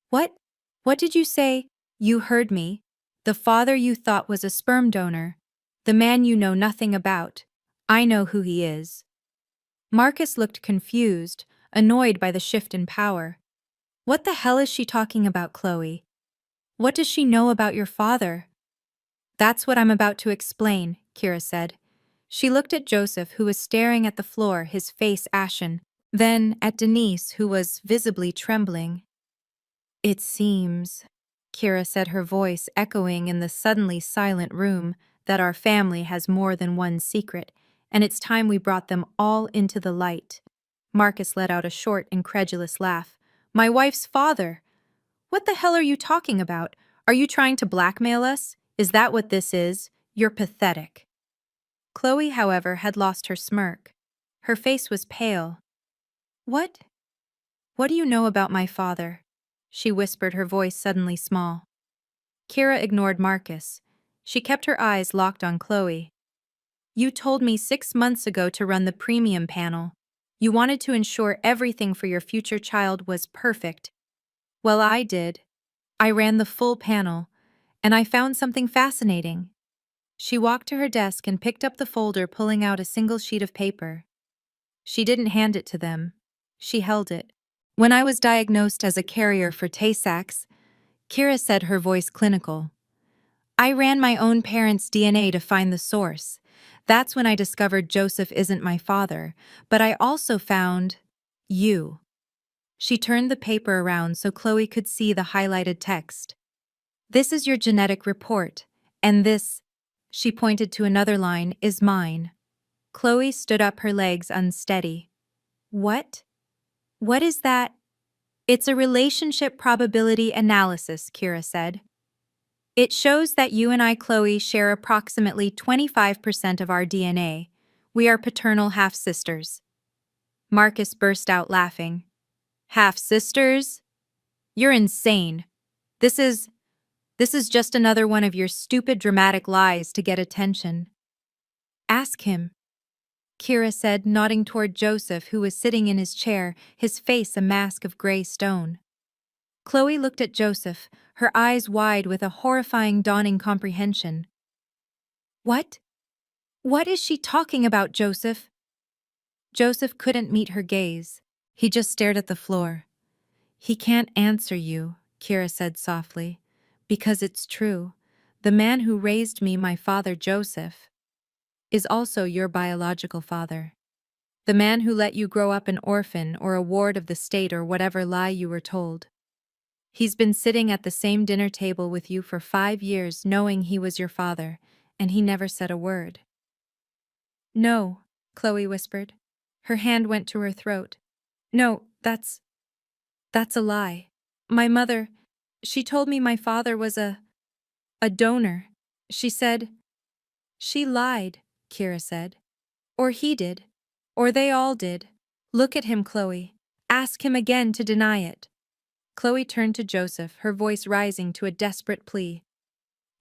"What? What did you say?" "You heard me. The father you thought was a sperm donor. The man you know nothing about. I know who he is." Marcus looked confused, annoyed by the shift in power. "What the hell is she talking about, Chloe? What does she know about your father?" "That's what I'm about to explain," Kira said. She looked at Joseph, who was staring at the floor, his face ashen, then at Denise, who was visibly trembling. "It seems," Kira said, her voice echoing in the suddenly silent room, "that our family has more than one secret, and it's time we brought them all into the light." Marcus let out a short, incredulous laugh. "My wife's father? What the hell are you talking about? Are you trying to blackmail us? Is that what this is? You're pathetic." Chloe, however, had lost her smirk. Her face was pale. "What? What do you know about my father?" she whispered, her voice suddenly small. Kira ignored Marcus. She kept her eyes locked on Chloe. "You told me 6 months ago to run the premium panel. You wanted to ensure everything for your future child was perfect. Well, I did. I ran the full panel, and I found something fascinating." She walked to her desk and picked up the folder, pulling out a single sheet of paper. She didn't hand it to them. She held it. "When I was diagnosed as a carrier for Tay-Sachs," Kira said, her voice clinical, "I ran my own parents' DNA to find the source. That's when I discovered Joseph isn't my father, but I also found you." She turned the paper around so Chloe could see the highlighted text. "This is your genetic report, and this," she pointed to another line, "is mine." Chloe stood up, her legs unsteady. "What? What is that?" "It's a relationship probability analysis," Kira said. "It shows that you and I, Chloe, share approximately 25% of our DNA. We are paternal half-sisters." Marcus burst out laughing. "Half-sisters? You're insane. This is just another one of your stupid dramatic lies to get attention." "Ask him," Kira said, nodding toward Joseph, who was sitting in his chair, his face a mask of gray stone. Chloe looked at Joseph, her eyes wide with a horrifying dawning comprehension. "What? What is she talking about, Joseph?" Joseph couldn't meet her gaze. He just stared at the floor. "He can't answer you," Kira said softly, "because it's true. The man who raised me, my father Joseph, is also your biological father. The man who let you grow up an orphan or a ward of the state or whatever lie you were told. He's been sitting at the same dinner table with you for 5 years knowing he was your father, and he never said a word." "No," Chloe whispered. Her hand went to her throat. "No, that's a lie." My mother, she told me my father was a donor. She said, she lied, Kira said. Or he did. Or they all did. Look at him, Chloe. Ask him again to deny it. Chloe turned to Joseph, her voice rising to a desperate plea.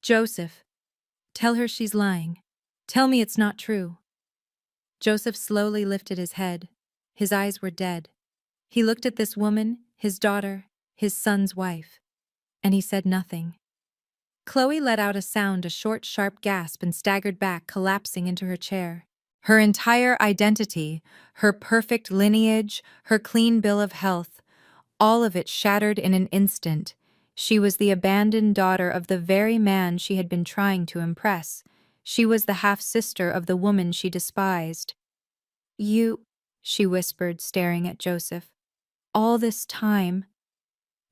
Joseph, tell her she's lying. Tell me it's not true. Joseph slowly lifted his head. His eyes were dead. He looked at this woman, his daughter, his son's wife, and he said nothing. Chloe let out a sound, a short, sharp gasp, and staggered back, collapsing into her chair. Her entire identity, her perfect lineage, her clean bill of health, all of it shattered in an instant. She was the abandoned daughter of the very man she had been trying to impress. She was the half-sister of the woman she despised. You, she whispered, staring at Joseph. All this time.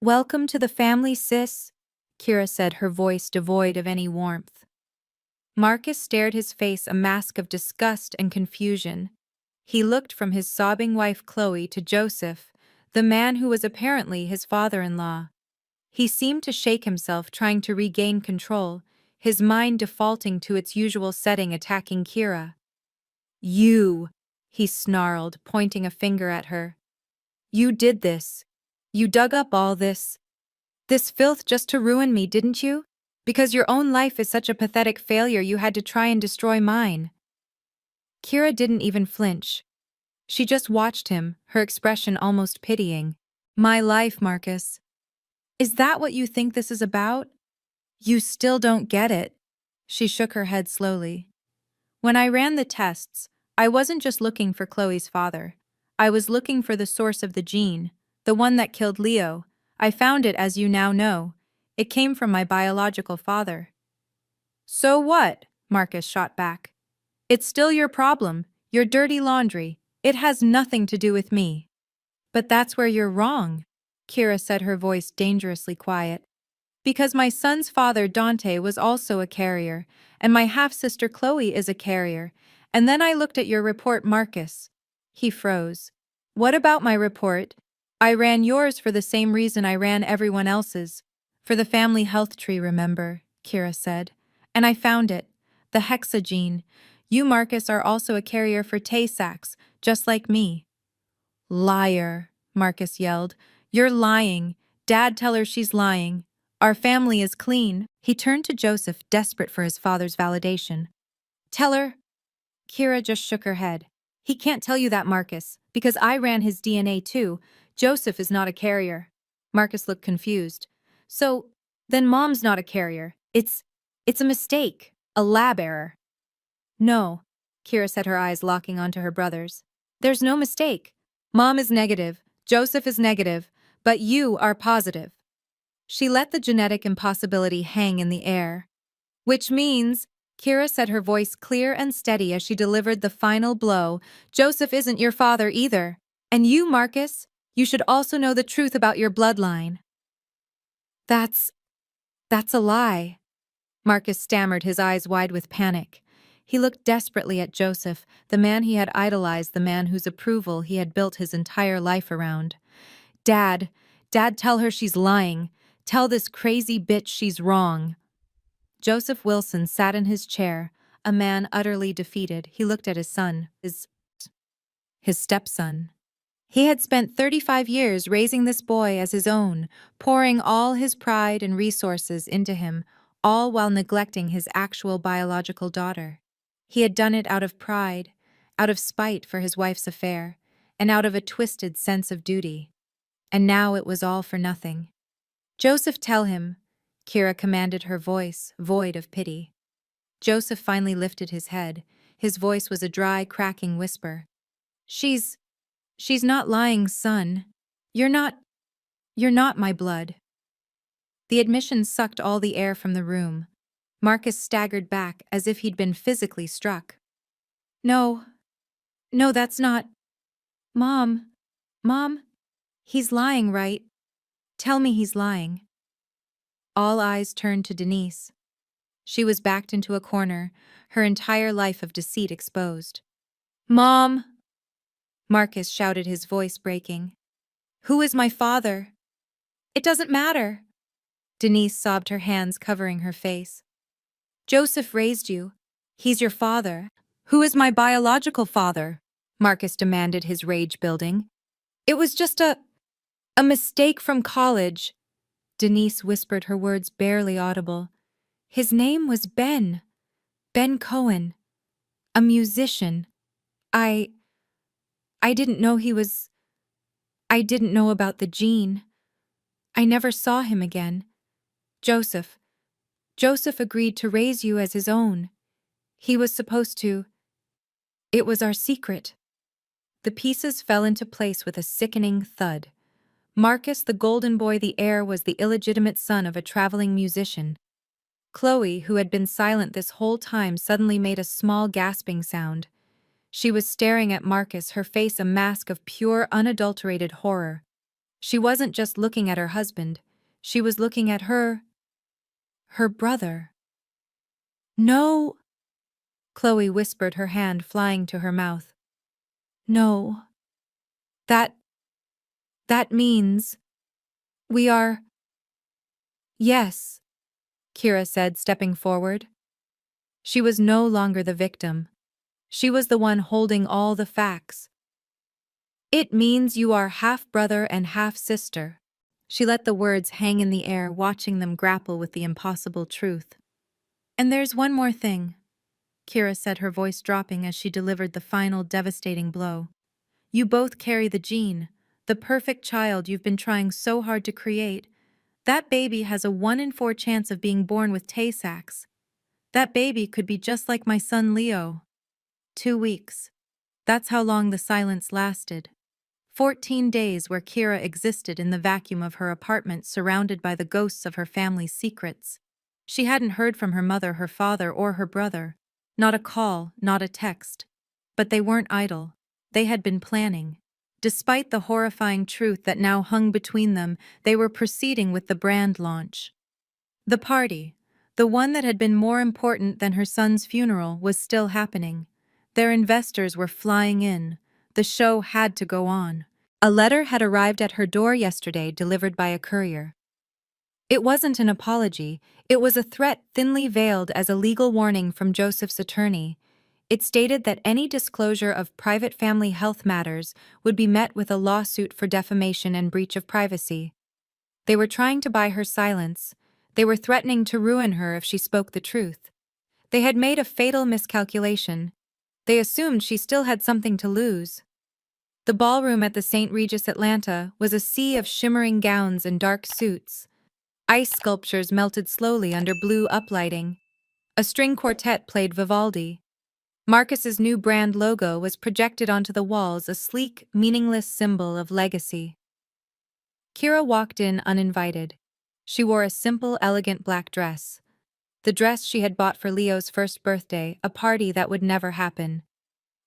Welcome to the family, sis, Kira said, her voice devoid of any warmth. Marcus stared, his face a mask of disgust and confusion. He looked from his sobbing wife Chloe to Joseph, the man who was apparently his father-in-law. He seemed to shake himself, trying to regain control, his mind defaulting to its usual setting, attacking Kira. You, he snarled, pointing a finger at her. You did this. You dug up all this filth just to ruin me, didn't you? Because your own life is such a pathetic failure, you had to try and destroy mine. Kira didn't even flinch. She just watched him, her expression almost pitying. My life, Marcus. Is that what you think this is about? You still don't get it. She shook her head slowly. When I ran the tests, I wasn't just looking for Chloe's father. I was looking for the source of the gene, the one that killed Leo. I found it, as you now know. It came from my biological father. So what? Marcus shot back. It's still your problem, your dirty laundry. It has nothing to do with me. But that's where you're wrong, Kira said, her voice dangerously quiet. Because my son's father, Dante, was also a carrier, and my half-sister Chloe is a carrier. And then I looked at your report, Marcus. He froze. What about my report? I ran yours for the same reason I ran everyone else's. For the family health tree, remember, Kira said. And I found it. The hexa gene. You, Marcus, are also a carrier for Tay-Sachs, just like me. Liar, Marcus yelled. You're lying. Dad, tell her she's lying. Our family is clean. He turned to Joseph, desperate for his father's validation. Tell her. Kira just shook her head. He can't tell you that, Marcus, because I ran his DNA too. Joseph is not a carrier. Marcus looked confused. So, then Mom's not a carrier. It's a mistake. A lab error. No, Kira said, her eyes locking onto her brother's. There's no mistake. Mom is negative, Joseph is negative, but you are positive. She let the genetic impossibility hang in the air. Which means, Kira said, her voice clear and steady as she delivered the final blow, Joseph isn't your father either. And you, Marcus, you should also know the truth about your bloodline. That's a lie. Marcus stammered, his eyes wide with panic. He looked desperately at Joseph, the man he had idolized, the man whose approval he had built his entire life around. Dad, tell her she's lying. Tell this crazy bitch she's wrong. Joseph Wilson sat in his chair, a man utterly defeated. He looked at his son, his stepson. He had spent 35 years raising this boy as his own, pouring all his pride and resources into him, all while neglecting his actual biological daughter. He had done it out of pride, out of spite for his wife's affair, and out of a twisted sense of duty. And now it was all for nothing. Joseph, tell him, Kira commanded, her voice void of pity. Joseph finally lifted his head. His voice was a dry, cracking whisper. She's not lying, son. You're not my blood. The admission sucked all the air from the room. Marcus staggered back as if he'd been physically struck. No, that's not. Mom, he's lying, right? Tell me he's lying. All eyes turned to Denise. She was backed into a corner, her entire life of deceit exposed. Mom! Marcus shouted, his voice breaking. Who is my father? It doesn't matter. Denise sobbed, her hands covering her face. Joseph raised you. He's your father. Who is my biological father? Marcus demanded, his rage building. It was just a mistake from college. Denise whispered, her words barely audible. His name was Ben. Ben Cohen. A musician. I didn't know he was... I didn't know about the gene. I never saw him again. Joseph. Joseph agreed to raise you as his own. He was supposed to. It was our secret. The pieces fell into place with a sickening thud. Marcus, the golden boy, the heir, was the illegitimate son of a traveling musician. Chloe, who had been silent this whole time, suddenly made a small gasping sound. She was staring at Marcus, her face a mask of pure, unadulterated horror. She wasn't just looking at her husband. She was looking at her brother. No, Chloe whispered, her hand flying to her mouth. No. That means... we are... Yes, Kira said, stepping forward. She was no longer the victim. She was the one holding all the facts. It means you are half-brother and half-sister. She let the words hang in the air, watching them grapple with the impossible truth. And there's one more thing, Kira said, her voice dropping as she delivered the final devastating blow. You both carry the gene, the perfect child you've been trying so hard to create. That baby has a 1 in 4 chance of being born with Tay-Sachs. That baby could be just like my son Leo. 2 weeks. That's how long the silence lasted. 14 days where Kira existed in the vacuum of her apartment, surrounded by the ghosts of her family's secrets. She hadn't heard from her mother, her father, or her brother. Not a call, not a text. But they weren't idle. They had been planning. Despite the horrifying truth that now hung between them, they were proceeding with the brand launch. The party, the one that had been more important than her son's funeral, was still happening. Their investors were flying in. The show had to go on. A letter had arrived at her door yesterday, delivered by a courier. It wasn't an apology, it was a threat thinly veiled as a legal warning from Joseph's attorney. It stated that any disclosure of private family health matters would be met with a lawsuit for defamation and breach of privacy. They were trying to buy her silence. They were threatening to ruin her if she spoke the truth. They had made a fatal miscalculation. They assumed she still had something to lose. The ballroom at the St. Regis Atlanta was a sea of shimmering gowns and dark suits. Ice sculptures melted slowly under blue uplighting. A string quartet played Vivaldi. Marcus's new brand logo was projected onto the walls, a sleek, meaningless symbol of legacy. Kira walked in uninvited. She wore a simple, elegant black dress. The dress she had bought for Leo's first birthday, a party that would never happen.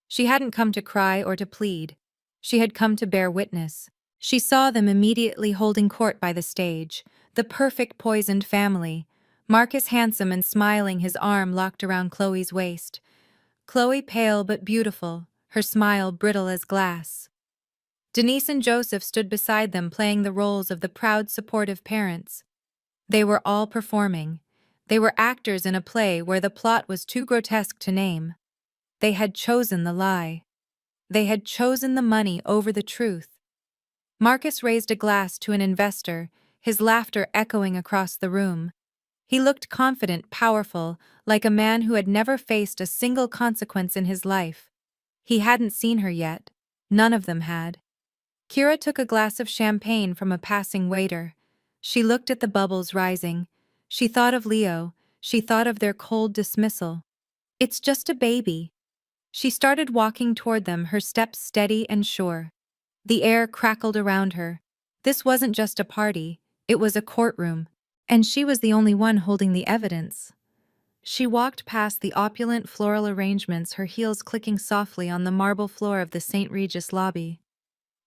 She hadn't come to cry or to plead. She had come to bear witness. She saw them immediately holding court by the stage, the perfect poisoned family. Marcus handsome and smiling, his arm locked around Chloe's waist. Chloe pale but beautiful, her smile brittle as glass. Denise and Joseph stood beside them, playing the roles of the proud, supportive parents. They were all performing. They were actors in a play where the plot was too grotesque to name. They had chosen the lie. They had chosen the money over the truth. Marcus raised a glass to an investor, his laughter echoing across the room. He looked confident, powerful, like a man who had never faced a single consequence in his life. He hadn't seen her yet. None of them had. Kira took a glass of champagne from a passing waiter. She looked at the bubbles rising. She thought of Leo. She thought of their cold dismissal. It's just a baby. She started walking toward them, her steps steady and sure. The air crackled around her. This wasn't just a party, it was a courtroom. And she was the only one holding the evidence. She walked past the opulent floral arrangements, her heels clicking softly on the marble floor of the St. Regis lobby.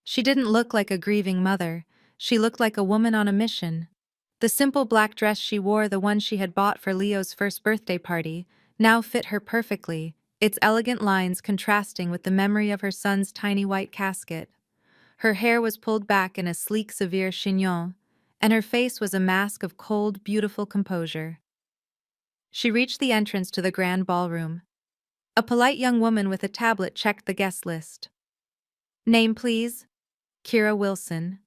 She didn't look like a grieving mother. She looked like a woman on a mission. The simple black dress she wore, the one she had bought for Leo's first birthday party, now fit her perfectly, its elegant lines contrasting with the memory of her son's tiny white casket. Her hair was pulled back in a sleek, severe chignon, and her face was a mask of cold, beautiful composure. She reached the entrance to the grand ballroom. A polite young woman with a tablet checked the guest list. Name, please? Kira Wilson.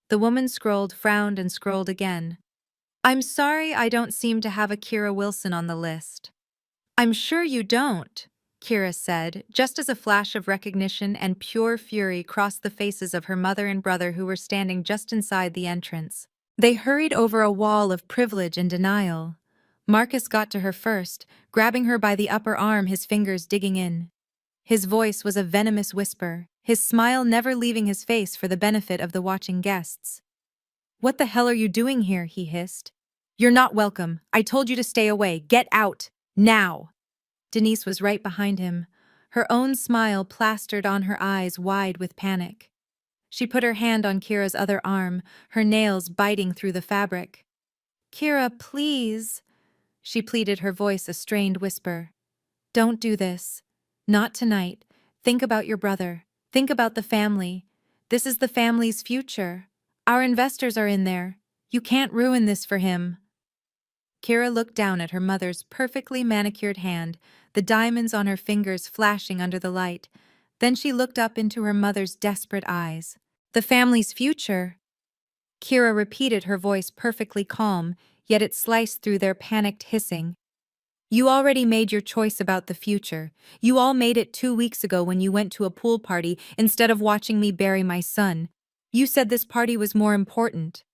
The woman scrolled, frowned, and scrolled again. I'm sorry, I don't seem to have a Kira Wilson on the list. I'm sure you don't, Kira said, just as a flash of recognition and pure fury crossed the faces of her mother and brother who were standing just inside the entrance. They hurried over a wall of privilege and denial. Marcus got to her first, grabbing her by the upper arm, his fingers digging in. His voice was a venomous whisper, his smile never leaving his face for the benefit of the watching guests. What the hell are you doing here? He hissed. You're not welcome. I told you to stay away. Get out. Now. Denise was right behind him, her own smile plastered on her eyes wide with panic. She put her hand on Kira's other arm, her nails biting through the fabric. Kira, please, she pleaded, her voice a strained whisper. Don't do this. Not tonight. Think about your brother. Think about the family. This is the family's future. Our investors are in there. You can't ruin this for him. Kira looked down at her mother's perfectly manicured hand, the diamonds on her fingers flashing under the light. Then she looked up into her mother's desperate eyes. The family's future? Kira repeated, her voice perfectly calm, yet it sliced through their panicked hissing. You already made your choice about the future. You all made it 2 weeks ago when you went to a pool party instead of watching me bury my son. You said this party was more important.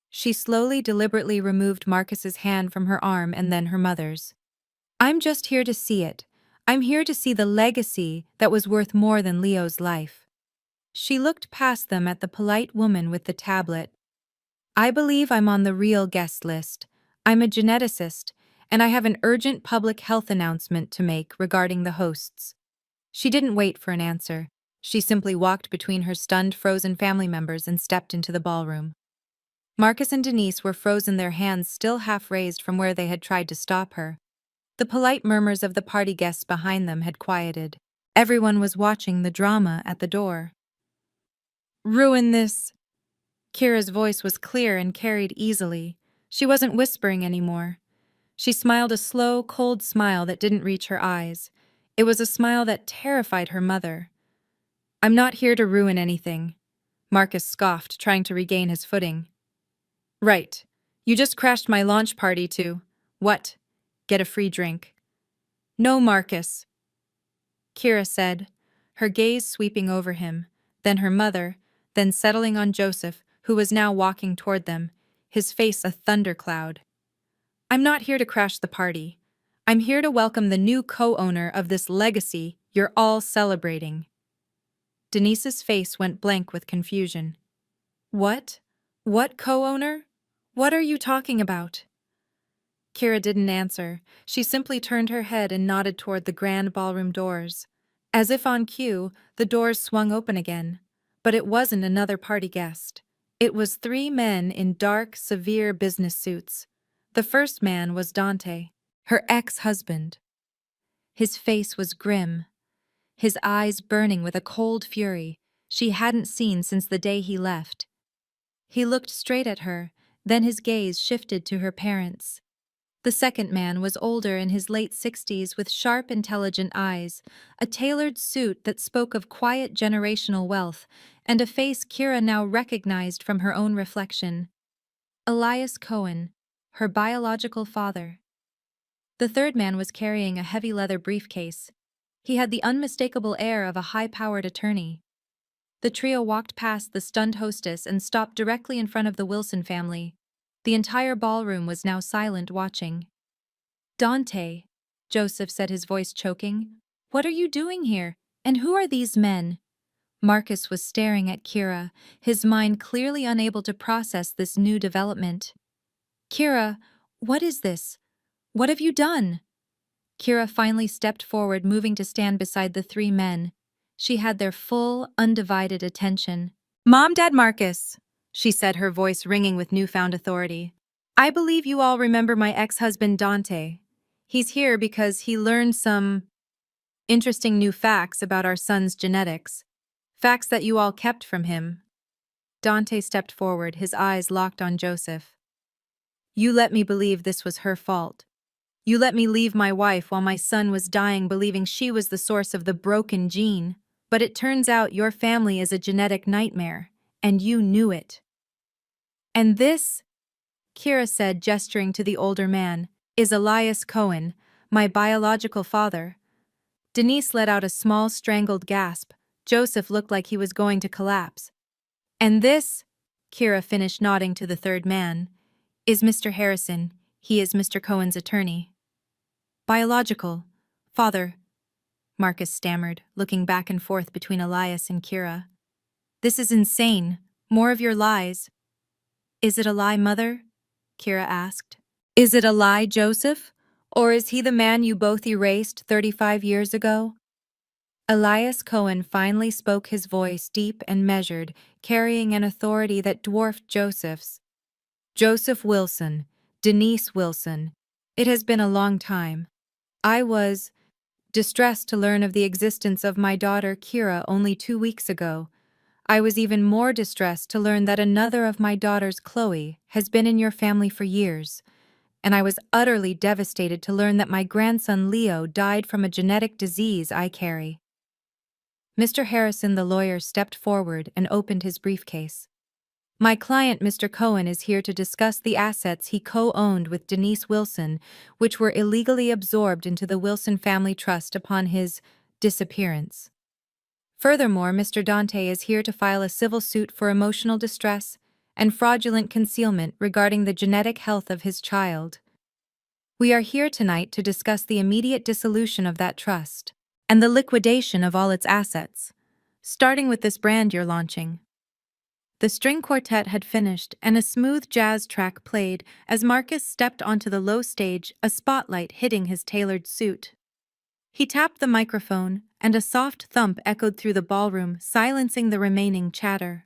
She slowly, deliberately removed Marcus's hand from her arm and then her mother's. I'm just here to see it. I'm here to see the legacy that was worth more than Leo's life. She looked past them at the polite woman with the tablet. I believe I'm on the real guest list. I'm a geneticist, and I have an urgent public health announcement to make regarding the hosts. She didn't wait for an answer. She simply walked between her stunned, frozen family members and stepped into the ballroom. Marcus and Denise were frozen, their hands still half raised from where they had tried to stop her. The polite murmurs of the party guests behind them had quieted. Everyone was watching the drama at the door. Ruin this. Kira's voice was clear and carried easily. She wasn't whispering anymore. She smiled a slow, cold smile that didn't reach her eyes. It was a smile that terrified her mother. I'm not here to ruin anything, Marcus scoffed, trying to regain his footing. Right. You just crashed my launch party to, what? Get a free drink. No, Marcus, Kira said, her gaze sweeping over him, then her mother, then settling on Joseph, who was now walking toward them, his face a thundercloud. I'm not here to crash the party. I'm here to welcome the new co-owner of this legacy you're all celebrating. Denise's face went blank with confusion. What? What co-owner? What are you talking about? Kira didn't answer. She simply turned her head and nodded toward the grand ballroom doors. As if on cue, the doors swung open again. But it wasn't another party guest. It was 3 men in dark, severe business suits. The first man was Dante, her ex-husband. His face was grim, his eyes burning with a cold fury she hadn't seen since the day he left. He looked straight at her, then his gaze shifted to her parents. The second man was older, in his late 60s, with sharp, intelligent eyes, a tailored suit that spoke of quiet generational wealth, and a face Kira now recognized from her own reflection. Elias Cohen, her biological father. The third man was carrying a heavy leather briefcase. He had the unmistakable air of a high-powered attorney. The trio walked past the stunned hostess and stopped directly in front of the Wilson family. The entire ballroom was now silent, watching. Dante, Joseph said, his voice choking. What are you doing here? And who are these men? Marcus was staring at Kira, his mind clearly unable to process this new development. Kira, what is this? What have you done? Kira finally stepped forward, moving to stand beside the 3 men. She had their full, undivided attention. Mom, Dad, Marcus, she said, her voice ringing with newfound authority. I believe you all remember my ex-husband Dante. He's here because he learned some interesting new facts about our son's genetics. Facts that you all kept from him. Dante stepped forward, his eyes locked on Joseph. You let me believe this was her fault. You let me leave my wife while my son was dying believing she was the source of the broken gene. But it turns out your family is a genetic nightmare, and you knew it. And this, Kira said, gesturing to the older man, is Elias Cohen, my biological father. Denise let out a small strangled gasp. Joseph looked like he was going to collapse. And this, Kira finished, nodding to the third man, is Mr. Harrison. He is Mr. Cohen's attorney. Biological. Father, Marcus stammered, looking back and forth between Elias and Kira. This is insane. More of your lies. Is it a lie, Mother? Kira asked. Is it a lie, Joseph? Or is he the man you both erased 35 years ago? Elias Cohen finally spoke, his voice deep and measured, carrying an authority that dwarfed Joseph's. Joseph Wilson, Denise Wilson. It has been a long time. I was distressed to learn of the existence of my daughter Kira only 2 weeks ago. I was even more distressed to learn that another of my daughters, Chloe, has been in your family for years. And I was utterly devastated to learn that my grandson Leo died from a genetic disease I carry. Mr. Harrison, the lawyer, stepped forward and opened his briefcase. My client, Mr. Cohen, is here to discuss the assets he co-owned with Denise Wilson, which were illegally absorbed into the Wilson Family Trust upon his disappearance. Furthermore, Mr. Dante is here to file a civil suit for emotional distress and fraudulent concealment regarding the genetic health of his child. We are here tonight to discuss the immediate dissolution of that trust and the liquidation of all its assets, starting with this brand you're launching. The string quartet had finished, and a smooth jazz track played as Marcus stepped onto the low stage, a spotlight hitting his tailored suit. He tapped the microphone, and a soft thump echoed through the ballroom, silencing the remaining chatter.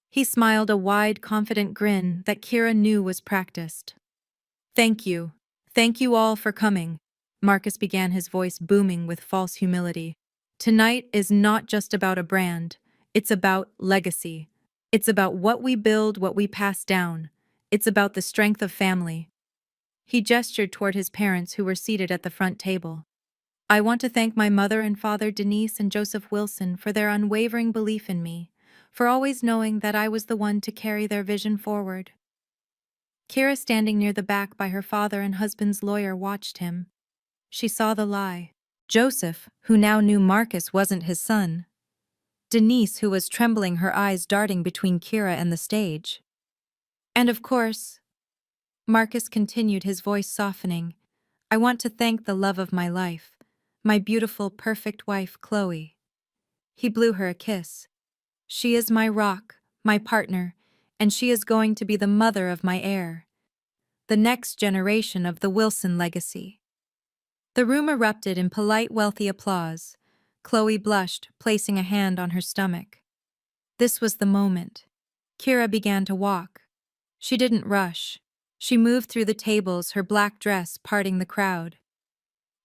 He smiled, a wide, confident grin that Kira knew was practiced. Thank you. Thank you all for coming. Marcus began, his voice booming with false humility. Tonight is not just about a brand. It's about legacy. It's about what we build, what we pass down. It's about the strength of family. He gestured toward his parents, who were seated at the front table. I want to thank my mother and father, Denise and Joseph Wilson, for their unwavering belief in me, for always knowing that I was the one to carry their vision forward. Kira, standing near the back by her father and husband's lawyer, watched him. She saw the lie. Joseph, who now knew Marcus wasn't his son. Denise, who was trembling, her eyes darting between Kira and the stage. And of course, Marcus continued, his voice softening, I want to thank the love of my life, my beautiful, perfect wife, Chloe. He blew her a kiss. She is my rock, my partner, and she is going to be the mother of my heir, the next generation of the Wilson legacy. The room erupted in polite, wealthy applause. Chloe blushed, placing a hand on her stomach. This was the moment. Kira began to walk. She didn't rush. She moved through the tables, her black dress parting the crowd.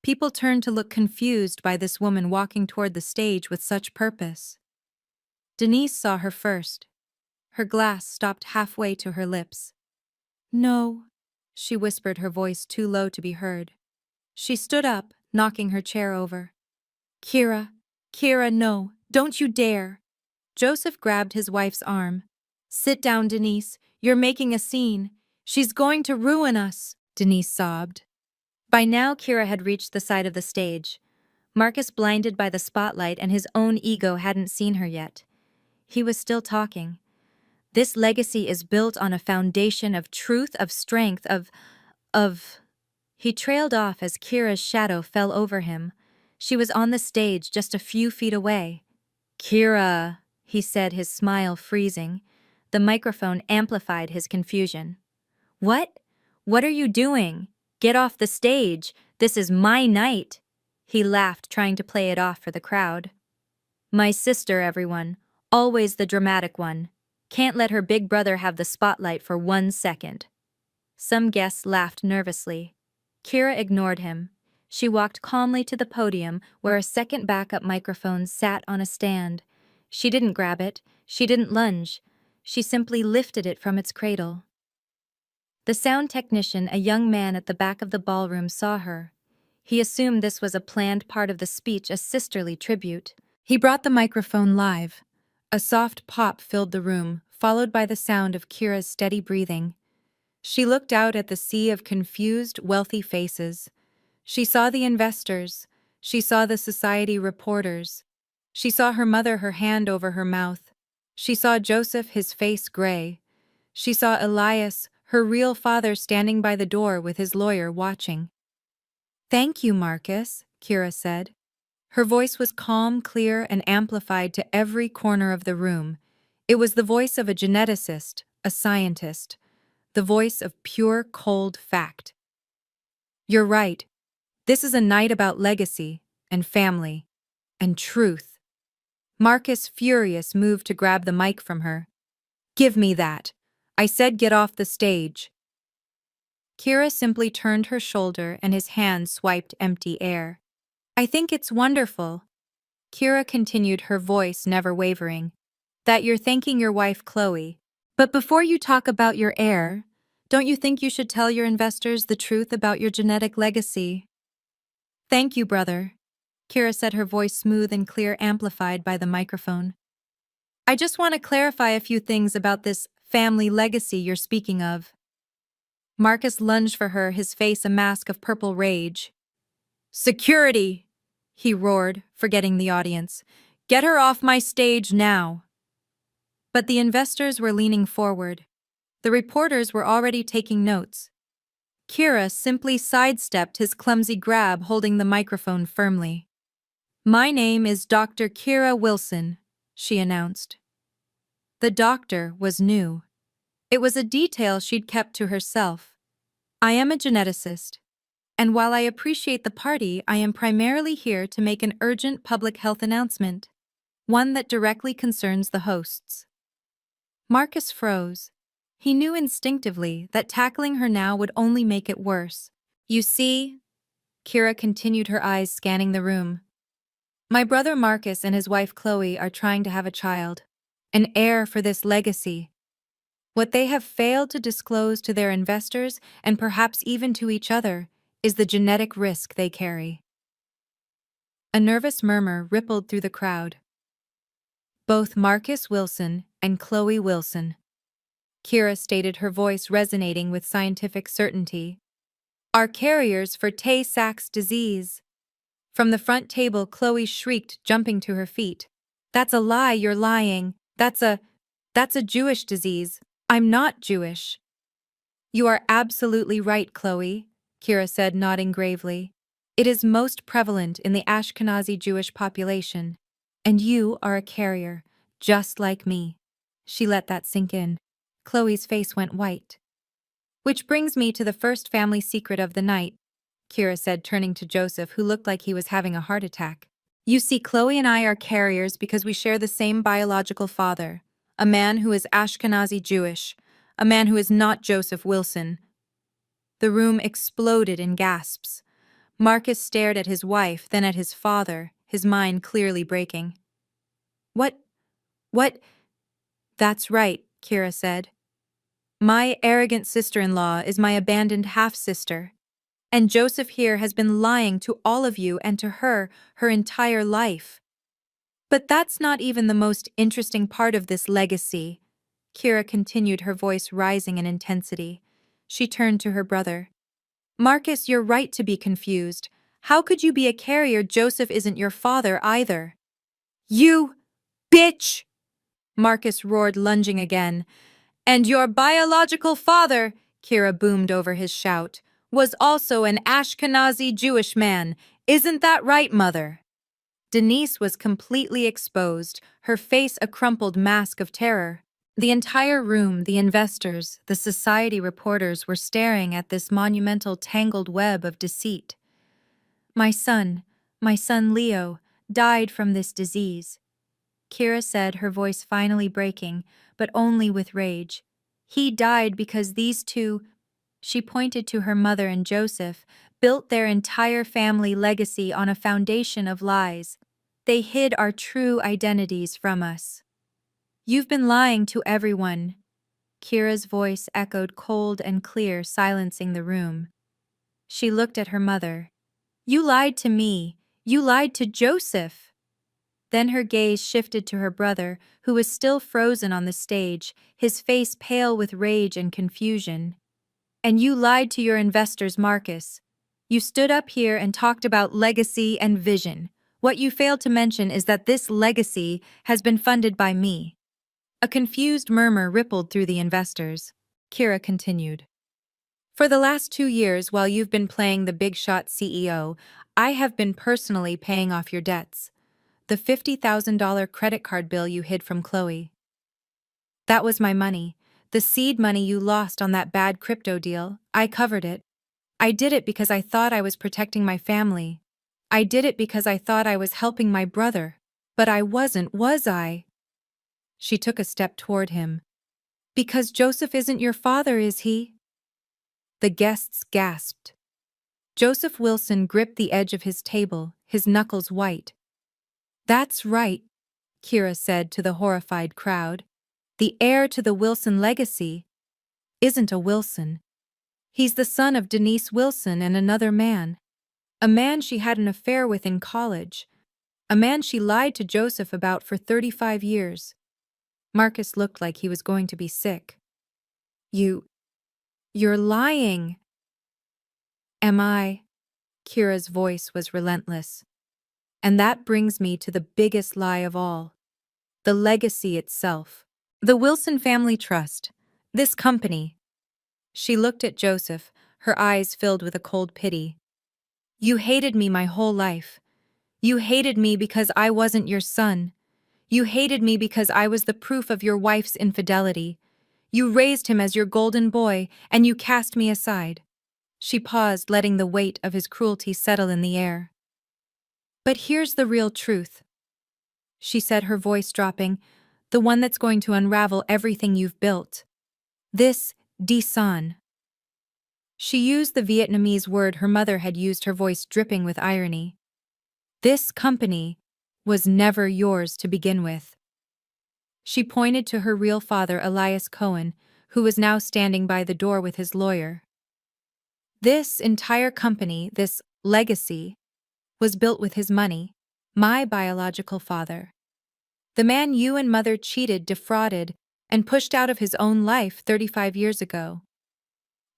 People turned to look, confused by this woman walking toward the stage with such purpose. Denise saw her first. Her glass stopped halfway to her lips. No, she whispered, her voice too low to be heard. She stood up, knocking her chair over. Kira, no, don't you dare. Joseph grabbed his wife's arm. Sit down, Denise. You're making a scene. She's going to ruin us, Denise sobbed. By now, Kira had reached the side of the stage. Marcus, blinded by the spotlight and his own ego, hadn't seen her yet. He was still talking. This legacy is built on a foundation of truth, of strength, of... He trailed off as Kira's shadow fell over him. She was on the stage just a few feet away. Kira, he said, his smile freezing. The microphone amplified his confusion. What? What are you doing? Get off the stage. This is my night. He laughed, trying to play it off for the crowd. My sister, everyone. Always the dramatic one. Can't let her big brother have the spotlight for 1 second. Some guests laughed nervously. Kira ignored him. She walked calmly to the podium, where a second backup microphone sat on a stand. She didn't grab it. She didn't lunge. She simply lifted it from its cradle. The sound technician, a young man at the back of the ballroom, saw her. He assumed this was a planned part of the speech, a sisterly tribute. He brought the microphone live. A soft pop filled the room, followed by the sound of Kira's steady breathing. She looked out at the sea of confused, wealthy faces. She saw the investors. She saw the society reporters. She saw her mother, her hand over her mouth. She saw Joseph, his face gray. She saw Elias, her real father, standing by the door with his lawyer watching. "Thank you, Marcus," Kira said. Her voice was calm, clear, and amplified to every corner of the room. It was the voice of a geneticist, a scientist, the voice of pure, cold fact. "You're right. This is a night about legacy, and family, and truth." Marcus, furious, moved to grab the mic from her. "Give me that. I said get off the stage." Kira simply turned her shoulder and his hand swiped empty air. "I think it's wonderful," Kira continued, her voice never wavering, "that you're thanking your wife Chloe. But before you talk about your heir, don't you think you should tell your investors the truth about your genetic legacy?" "Thank you, brother," Kira said, her voice smooth and clear, amplified by the microphone. "I just want to clarify a few things about this family legacy you're speaking of." Marcus lunged for her, his face a mask of purple rage. "Security!" he roared, forgetting the audience. "Get her off my stage now!" But the investors were leaning forward. The reporters were already taking notes. Kira simply sidestepped his clumsy grab, holding the microphone firmly. "My name is Dr. Kira Wilson," she announced. The doctor was new. It was a detail she'd kept to herself. "I am a geneticist, and while I appreciate the party, I am primarily here to make an urgent public health announcement, one that directly concerns the hosts." Marcus froze. He knew instinctively that tackling her now would only make it worse. "You see," Kira continued, her eyes scanning the room, "my brother Marcus and his wife Chloe are trying to have a child, an heir for this legacy. What they have failed to disclose to their investors, and perhaps even to each other, is the genetic risk they carry." A nervous murmur rippled through the crowd. "Both Marcus Wilson and Chloe Wilson," Kira stated, her voice resonating with scientific certainty, "are carriers for Tay-Sachs disease." From the front table, Chloe shrieked, jumping to her feet. "That's a lie, you're lying. That's a Jewish disease. I'm not Jewish." "You are absolutely right, Chloe," Kira said, nodding gravely. "It is most prevalent in the Ashkenazi Jewish population, and you are a carrier, just like me." She let that sink in. Chloe's face went white. "Which brings me to the first family secret of the night," Kira said, turning to Joseph, who looked like he was having a heart attack. "You see, Chloe and I are carriers because we share the same biological father, a man who is Ashkenazi Jewish, a man who is not Joseph Wilson." The room exploded in gasps. Marcus stared at his wife, then at his father, his mind clearly breaking. What? "That's right," Kira said. "My arrogant sister-in-law is my abandoned half-sister. And Joseph here has been lying to all of you and to her entire life. But that's not even the most interesting part of this legacy," Kira continued, her voice rising in intensity. She turned to her brother. "Marcus, you're right to be confused. How could you be a carrier? Joseph isn't your father either." "You bitch!" Marcus roared, lunging again. "And your biological father," Kira boomed over his shout, "was also an Ashkenazi Jewish man. Isn't that right, mother?" Denise was completely exposed, her face a crumpled mask of terror. The entire room, the investors, the society reporters were staring at this monumental tangled web of deceit. My son Leo, died from this disease," Kira said, her voice finally breaking, but only with rage. "He died because these two," she pointed to her mother and Joseph, "built their entire family legacy on a foundation of lies. They hid our true identities from us." You've been lying to everyone. Kira's voice echoed cold and clear, silencing the room. She looked at her mother. You lied to me. You lied to Joseph. Then her gaze shifted to her brother, who was still frozen on the stage, his face pale with rage and confusion. And you lied to your investors, Marcus. You stood up here and talked about legacy and vision. What you failed to mention is that this legacy has been funded by me. A confused murmur rippled through the investors. Kira continued. For the last 2 years, while you've been playing the big shot CEO, I have been personally paying off your debts. The $50,000 credit card bill you hid from Chloe. That was my money. The seed money you lost on that bad crypto deal, I covered it. I did it because I thought I was protecting my family. I did it because I thought I was helping my brother. But I wasn't, was I? She took a step toward him. Because Joseph isn't your father, is he? The guests gasped. Joseph Wilson gripped the edge of his table, his knuckles white. That's right, Kira said to the horrified crowd. The heir to the Wilson legacy isn't a Wilson. He's the son of Denise Wilson and another man. A man she had an affair with in college. A man she lied to Joseph about for 35 years. Marcus looked like he was going to be sick. You're lying. Am I? Kira's voice was relentless. And that brings me to the biggest lie of all. The legacy itself. The Wilson Family Trust. This company. She looked at Joseph, her eyes filled with a cold pity. You hated me my whole life. You hated me because I wasn't your son. You hated me because I was the proof of your wife's infidelity. You raised him as your golden boy, and you cast me aside. She paused, letting the weight of his cruelty settle in the air. But here's the real truth, she said, her voice dropping, the one that's going to unravel everything you've built. This, Disan. She used the Vietnamese word her mother had used, her voice dripping with irony. This company was never yours to begin with. She pointed to her real father, Elias Cohen, who was now standing by the door with his lawyer. This entire company, this legacy, was built with his money, my biological father. The man you and mother cheated, defrauded, and pushed out of his own life 35 years ago.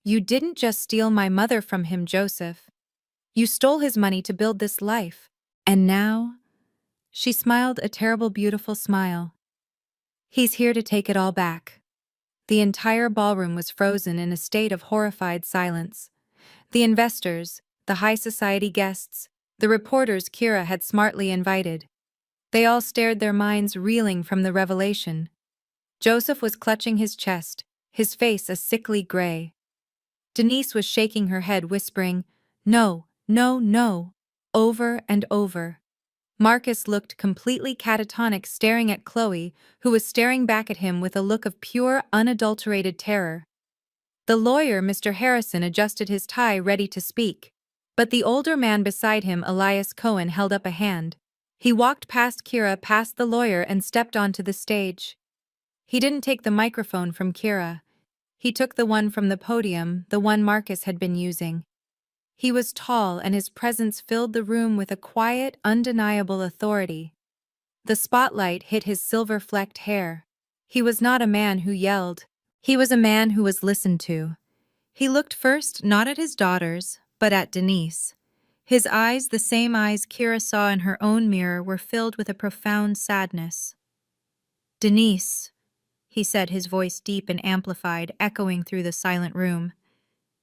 You didn't just steal my mother from him, Joseph. You stole his money to build this life. And now? She smiled a terrible, beautiful smile. He's here to take it all back. The entire ballroom was frozen in a state of horrified silence. The investors, the high society guests, the reporters Kira had smartly invited. They all stared, their minds reeling from the revelation. Joseph was clutching his chest, his face a sickly gray. Denise was shaking her head, whispering, "No, no, no," over and over. Marcus looked completely catatonic, staring at Chloe, who was staring back at him with a look of pure, unadulterated terror. The lawyer, Mr. Harrison, adjusted his tie, ready to speak. But the older man beside him, Elias Cohen, held up a hand. He walked past Kira, past the lawyer, and stepped onto the stage. He didn't take the microphone from Kira. He took the one from the podium, the one Marcus had been using. He was tall, and his presence filled the room with a quiet, undeniable authority. The spotlight hit his silver-flecked hair. He was not a man who yelled. He was a man who was listened to. He looked first not at his daughters, but at Denise. His eyes, the same eyes Kira saw in her own mirror, were filled with a profound sadness. "Denise," he said, his voice deep and amplified, echoing through the silent room.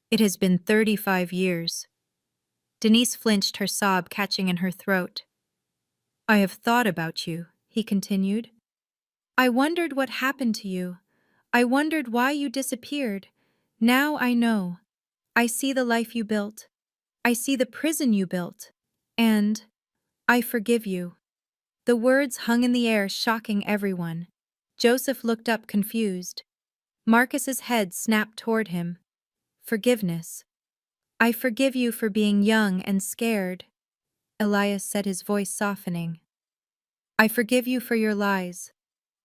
"It has been 35 years. Denise flinched, her sob catching in her throat. "I have thought about you," he continued. "I wondered what happened to you. I wondered why you disappeared. Now I know. I see the life you built. I see the prison you built. And I forgive you." The words hung in the air, shocking everyone. Joseph looked up, confused. Marcus's head snapped toward him. "Forgiveness. I forgive you for being young and scared," Elias said, his voice softening. "I forgive you for your lies.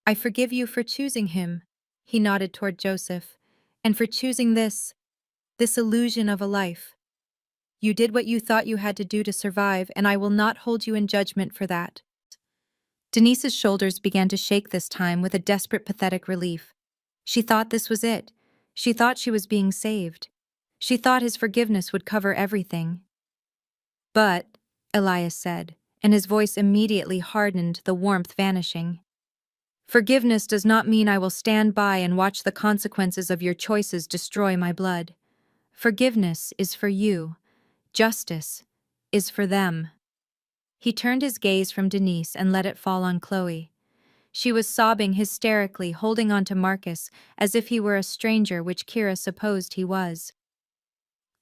I forgive you for choosing him. He nodded toward Joseph. And for choosing this illusion of a life. You did what you thought you had to do to survive, and I will not hold you in judgment for that. Denise's shoulders began to shake this time with a desperate, pathetic relief. She thought this was it. She thought she was being saved. She thought his forgiveness would cover everything. But, Elias said, and his voice immediately hardened, the warmth vanishing. Forgiveness does not mean I will stand by and watch the consequences of your choices destroy my blood. Forgiveness is for you. Justice is for them. He turned his gaze from Denise and let it fall on Chloe. She was sobbing hysterically, holding on to Marcus as if he were a stranger, which Kira supposed he was.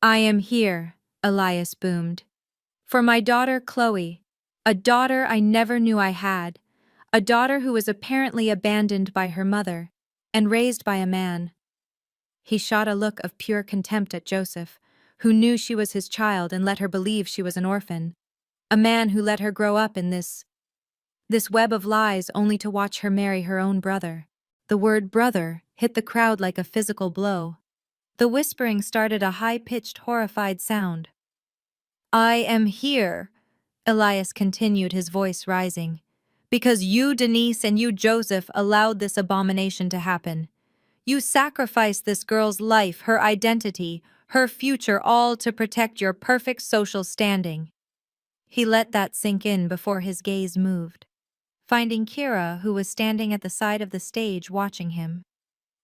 I am here, Elias boomed. For my daughter Chloe, a daughter I never knew I had, a daughter who was apparently abandoned by her mother and raised by a man. He shot a look of pure contempt at Joseph, who knew she was his child and let her believe she was an orphan. A man who let her grow up in this web of lies only to watch her marry her own brother. The word brother hit the crowd like a physical blow. The whispering started a high-pitched, horrified sound. I am here, Elias continued, his voice rising, because you, Denise, and you, Joseph, allowed this abomination to happen. You sacrificed this girl's life, her identity, her future, all to protect your perfect social standing. He let that sink in before his gaze moved, finding Kira, who was standing at the side of the stage watching him.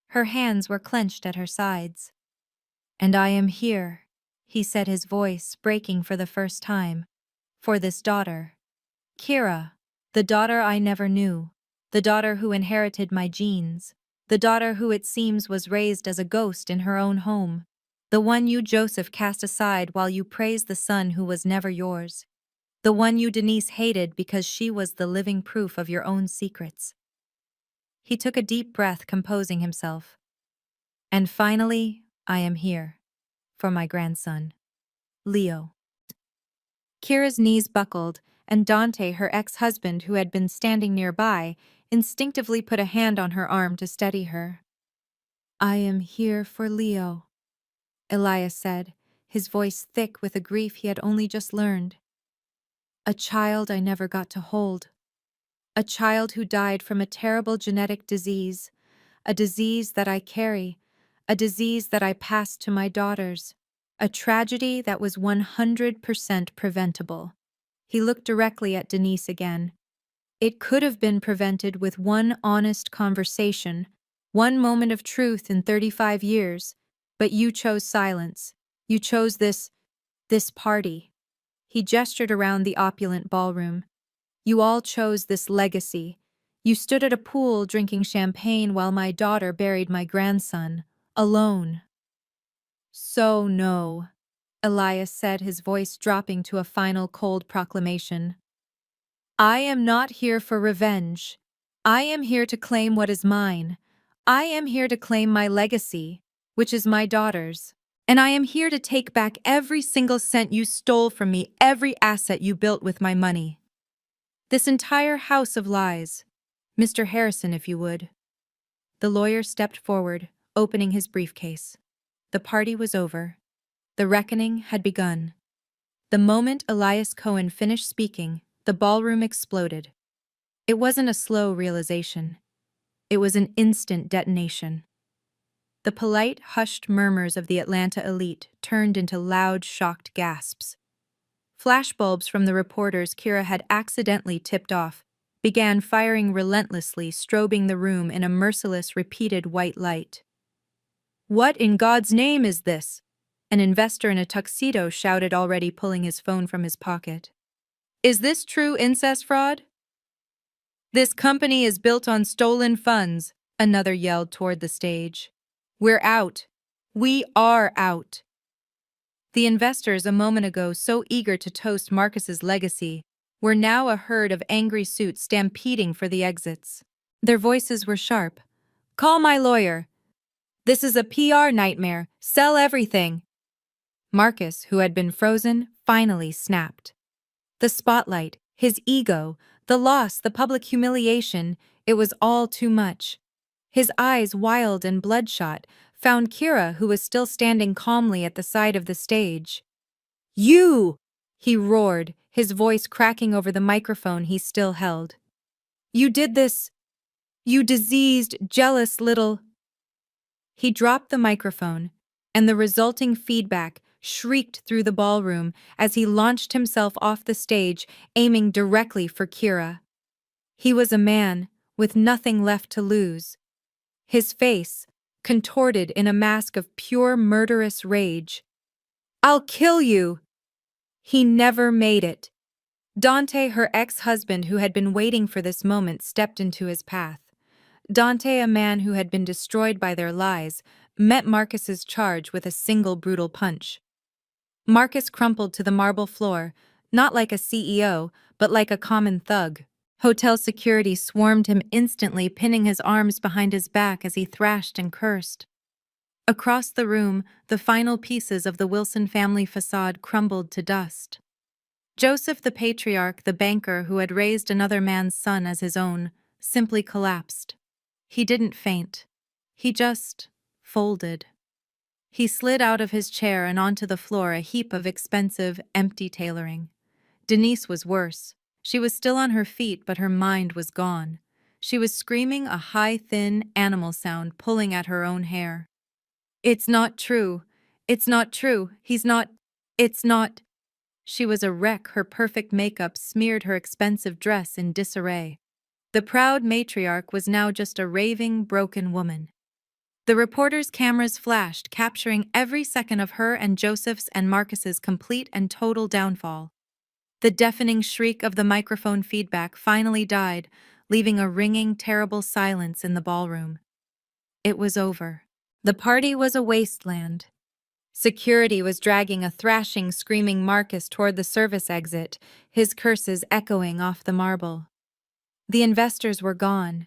Her hands were clenched at her sides. And I am here, he said, his voice breaking for the first time, for this daughter. Kira, the daughter I never knew, the daughter who inherited my genes, the daughter who it seems was raised as a ghost in her own home, the one you, Joseph, cast aside while you praised the son who was never yours. The one you, Denise, hated because she was the living proof of your own secrets. He took a deep breath, composing himself. And finally, I am here. For my grandson. Leo. Kira's knees buckled, and Dante, her ex-husband who had been standing nearby, instinctively put a hand on her arm to steady her. I am here for Leo, Elias said, his voice thick with a grief he had only just learned. A child I never got to hold. A child who died from a terrible genetic disease, a disease that I carry, a disease that I passed to my daughters, a tragedy that was 100% preventable. He looked directly at Denise again. It could have been prevented with one honest conversation, one moment of truth in 35 years, but you chose silence. You chose this party. He gestured around the opulent ballroom. You all chose this legacy. You stood at a pool drinking champagne while my daughter buried my grandson, alone. So no, Elias said, his voice dropping to a final cold proclamation. I am not here for revenge. I am here to claim what is mine. I am here to claim my legacy, which is my daughter's. And I am here to take back every single cent you stole from me, every asset you built with my money. This entire house of lies. Mr. Harrison, if you would. The lawyer stepped forward, opening his briefcase. The party was over. The reckoning had begun. The moment Elias Cohen finished speaking, the ballroom exploded. It wasn't a slow realization. It was an instant detonation. The polite, hushed murmurs of the Atlanta elite turned into loud, shocked gasps. Flashbulbs from the reporters Kira had accidentally tipped off began firing relentlessly, strobing the room in a merciless, repeated white light. What in God's name is this? An investor in a tuxedo shouted, already pulling his phone from his pocket. Is this true incest fraud? This company is built on stolen funds, another yelled toward the stage. We're out. We are out. The investors, a moment ago so eager to toast Marcus's legacy, were now a herd of angry suits stampeding for the exits. Their voices were sharp. Call my lawyer. This is a PR nightmare. Sell everything. Marcus, who had been frozen, finally snapped. The spotlight, his ego, the loss, the public humiliation, It was all too much. His eyes, wild and bloodshot, found Kira, who was still standing calmly at the side of the stage. "You!" he roared, his voice cracking over the microphone he still held. "You did this! You diseased, jealous little—" He dropped the microphone, and the resulting feedback shrieked through the ballroom as he launched himself off the stage, aiming directly for Kira. He was a man, with nothing left to lose. His face, contorted in a mask of pure murderous rage. "I'll kill you!" He never made it. Dante, her ex-husband who had been waiting for this moment, stepped into his path. Dante, a man who had been destroyed by their lies, met Marcus's charge with a single brutal punch. Marcus crumpled to the marble floor, not like a CEO, but like a common thug. Hotel security swarmed him instantly, pinning his arms behind his back as he thrashed and cursed. Across the room, the final pieces of the Wilson family facade crumbled to dust. Joseph, the patriarch, the banker who had raised another man's son as his own, simply collapsed. He didn't faint. He just folded. He slid out of his chair and onto the floor, a heap of expensive, empty tailoring. Denise was worse. She was still on her feet, but her mind was gone. She was screaming a high, thin animal sound, pulling at her own hair. "It's not true. It's not true. He's not. It's not." She was a wreck. Her perfect makeup smeared her expensive dress in disarray. The proud matriarch was now just a raving, broken woman. The reporters' cameras flashed, capturing every second of her and Joseph's and Marcus's complete and total downfall. The deafening shriek of the microphone feedback finally died, leaving a ringing, terrible silence in the ballroom. It was over. The party was a wasteland. Security was dragging a thrashing, screaming Marcus toward the service exit, his curses echoing off the marble. The investors were gone.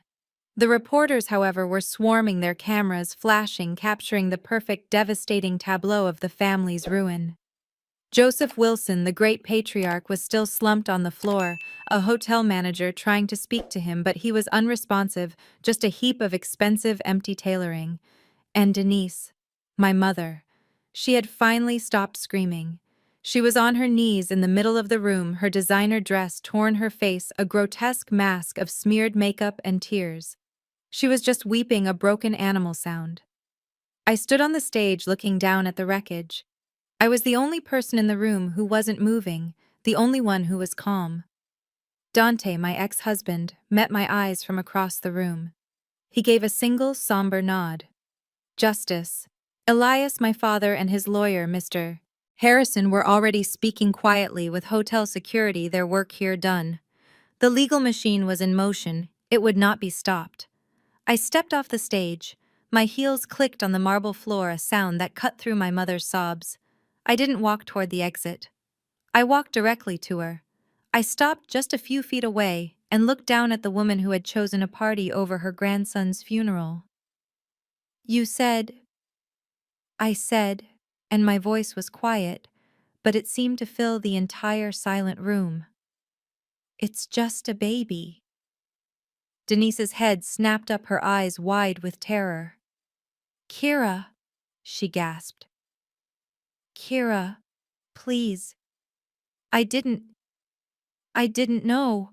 The reporters, however, were swarming, their cameras flashing, capturing the perfect, devastating tableau of the family's ruin. Joseph Wilson, the great patriarch, was still slumped on the floor, a hotel manager trying to speak to him, but he was unresponsive, just a heap of expensive, empty tailoring. And Denise, my mother, she had finally stopped screaming. She was on her knees in the middle of the room, her designer dress torn, her face a grotesque mask of smeared makeup and tears. She was just weeping, a broken animal sound. I stood on the stage looking down at the wreckage. I was the only person in the room who wasn't moving, the only one who was calm. Dante, my ex-husband, met my eyes from across the room. He gave a single somber nod. Justice. Elias, my father, and his lawyer, Mr. Harrison, were already speaking quietly with hotel security, their work here done. The legal machine was in motion. It would not be stopped. I stepped off the stage. My heels clicked on the marble floor, a sound that cut through my mother's sobs. I didn't walk toward the exit. I walked directly to her. I stopped just a few feet away and looked down at the woman who had chosen a party over her grandson's funeral. "You said," I said, and my voice was quiet, but it seemed to fill the entire silent room. "It's just a baby." Denise's head snapped up, her eyes wide with terror. "Kira," she gasped. "Kira, please. I didn't know."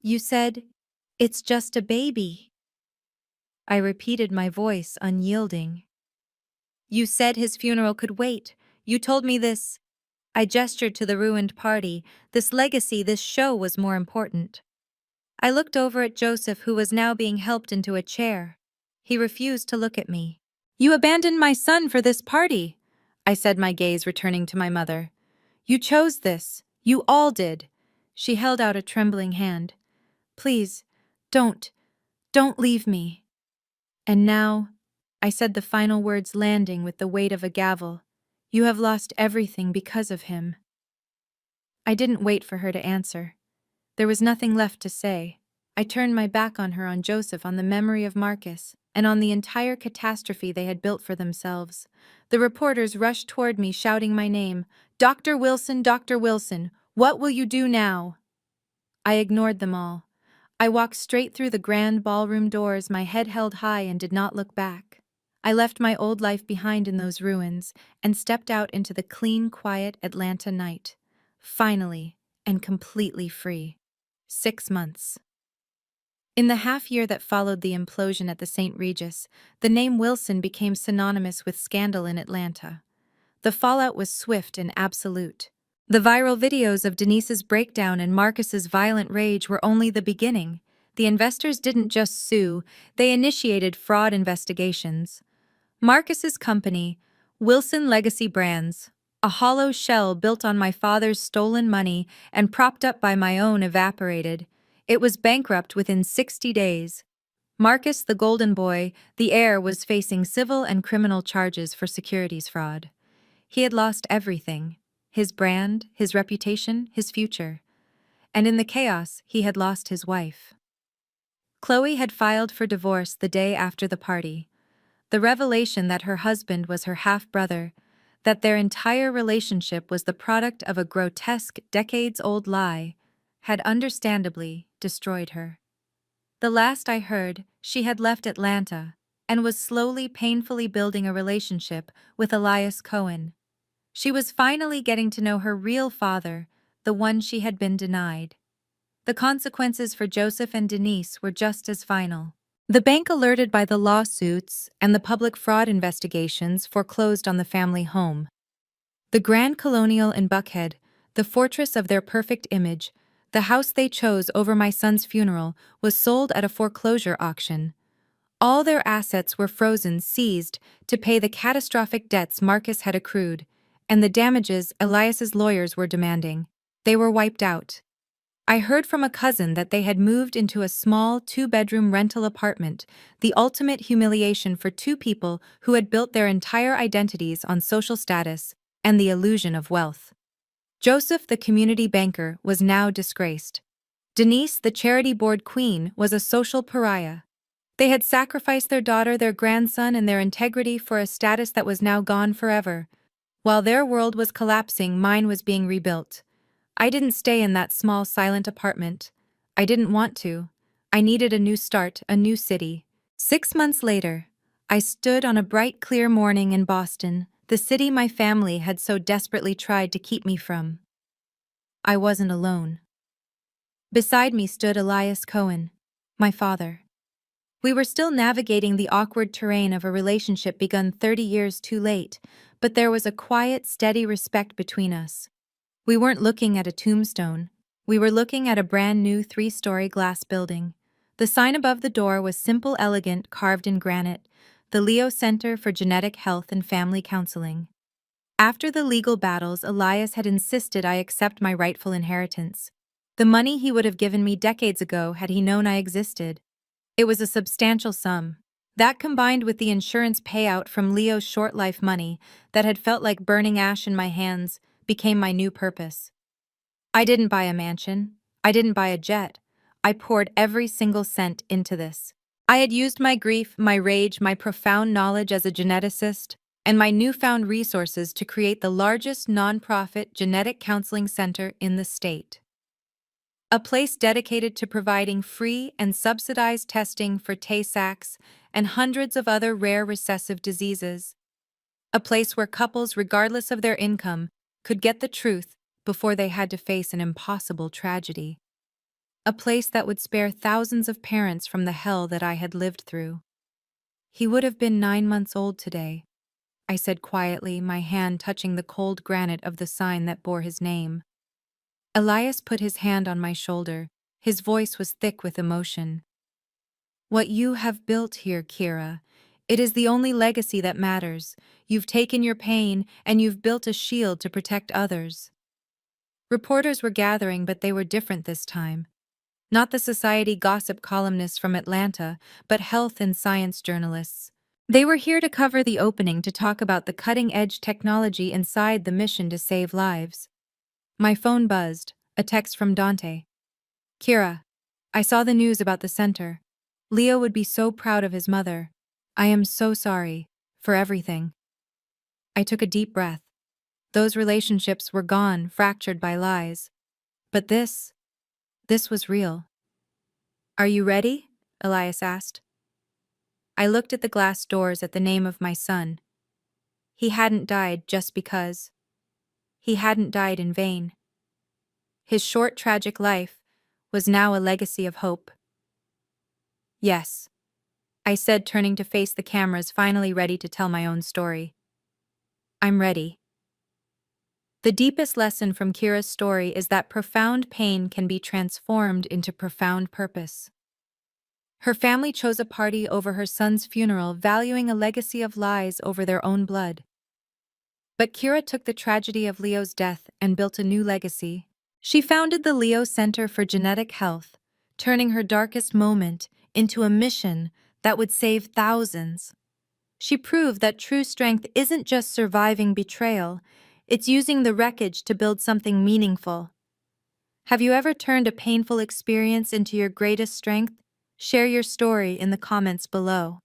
"You said, it's just a baby." I repeated, my voice unyielding. "You said his funeral could wait. You told me this." I gestured to the ruined party. This legacy, this show was more important. I looked over at Joseph, who was now being helped into a chair. He refused to look at me. "You abandoned my son for this party," I said, my gaze returning to my mother. "You chose this. You all did." She held out a trembling hand. "Please, don't leave me." "And now," I said, the final words landing with the weight of a gavel, "you have lost everything because of him." I didn't wait for her to answer. There was nothing left to say. I turned my back on her, on Joseph, on the memory of Marcus, and on the entire catastrophe they had built for themselves. The reporters rushed toward me, shouting my name. "Dr. Wilson, Dr. Wilson, what will you do now?" I ignored them all. I walked straight through the grand ballroom doors, my head held high, and did not look back. I left my old life behind in those ruins and stepped out into the clean, quiet Atlanta night. Finally, and completely free. 6 months. In the half year that followed the implosion at the St. Regis, the name Wilson became synonymous with scandal in Atlanta. The fallout was swift and absolute. The viral videos of Denise's breakdown and Marcus's violent rage were only the beginning. The investors didn't just sue, they initiated fraud investigations. Marcus's company, Wilson Legacy Brands, a hollow shell built on my father's stolen money and propped up by my own, evaporated. It was bankrupt within 60 days. Marcus, the golden boy, the heir, was facing civil and criminal charges for securities fraud. He had lost everything: his brand, his reputation, his future. And in the chaos, he had lost his wife. Chloe had filed for divorce the day after the party. The revelation that her husband was her half-brother, that their entire relationship was the product of a grotesque, decades-old lie, had understandably destroyed her. The last I heard, she had left Atlanta and was slowly, painfully building a relationship with Elias Cohen. She was finally getting to know her real father, the one she had been denied. The consequences for Joseph and Denise were just as final. The bank, alerted by the lawsuits and the public fraud investigations, foreclosed on the family home. The Grand Colonial in Buckhead, the fortress of their perfect image, the house they chose over my son's funeral, was sold at a foreclosure auction. All their assets were frozen, seized, to pay the catastrophic debts Marcus had accrued, and the damages Elias's lawyers were demanding. They were wiped out. I heard from a cousin that they had moved into a small 2-bedroom rental apartment, the ultimate humiliation for two people who had built their entire identities on social status and the illusion of wealth. Joseph, the community banker, was now disgraced. Denise, the charity board queen, was a social pariah. They had sacrificed their daughter, their grandson, and their integrity for a status that was now gone forever. While their world was collapsing, mine was being rebuilt. I didn't stay in that small, silent apartment. I didn't want to. I needed a new start, a new city. 6 months later, I stood on a bright, clear morning in Boston, the city my family had so desperately tried to keep me from. I wasn't alone. Beside me stood Elias Cohen, my father. We were still navigating the awkward terrain of a relationship begun 30 years too late, but there was a quiet, steady respect between us. We weren't looking at a tombstone. We were looking at a brand new 3-story glass building. The sign above the door was simple, elegant, carved in granite: the Leo Center for Genetic Health and Family Counseling. After the legal battles, Elias had insisted I accept my rightful inheritance. The money he would have given me decades ago had he known I existed. It was a substantial sum. That, combined with the insurance payout from Leo's short life money that had felt like burning ash in my hands, became my new purpose. I didn't buy a mansion. I didn't buy a jet. I poured every single cent into this. I had used my grief, my rage, my profound knowledge as a geneticist, and my newfound resources to create the largest nonprofit genetic counseling center in the state. A place dedicated to providing free and subsidized testing for Tay-Sachs and hundreds of other rare recessive diseases. A place where couples, regardless of their income, could get the truth before they had to face an impossible tragedy. A place that would spare thousands of parents from the hell that I had lived through. He would have been 9 months old today, I said quietly, my hand touching the cold granite of the sign that bore his name. Elias put his hand on my shoulder. His voice was thick with emotion. What you have built here, Kira, it is the only legacy that matters. You've taken your pain and you've built a shield to protect others. Reporters were gathering, but they were different this time. Not the society gossip columnists from Atlanta, but health and science journalists. They were here to cover the opening, to talk about the cutting-edge technology inside the mission to save lives. My phone buzzed, a text from Dante. Kira, I saw the news about the center. Leo would be so proud of his mother. I am so sorry for everything. I took a deep breath. Those relationships were gone, fractured by lies. But this was real. Are you ready? Elias asked. I looked at the glass doors at the name of my son. He hadn't died just because. He hadn't died in vain. His short, tragic life was now a legacy of hope. Yes, I said, turning to face the cameras, finally ready to tell my own story. I'm ready. The deepest lesson from Kira's story is that profound pain can be transformed into profound purpose. Her family chose a party over her son's funeral, valuing a legacy of lies over their own blood. But Kira took the tragedy of Leo's death and built a new legacy. She founded the Leo Center for Genetic Health, turning her darkest moment into a mission that would save thousands. She proved that true strength isn't just surviving betrayal, it's using the wreckage to build something meaningful. Have you ever turned a painful experience into your greatest strength? Share your story in the comments below.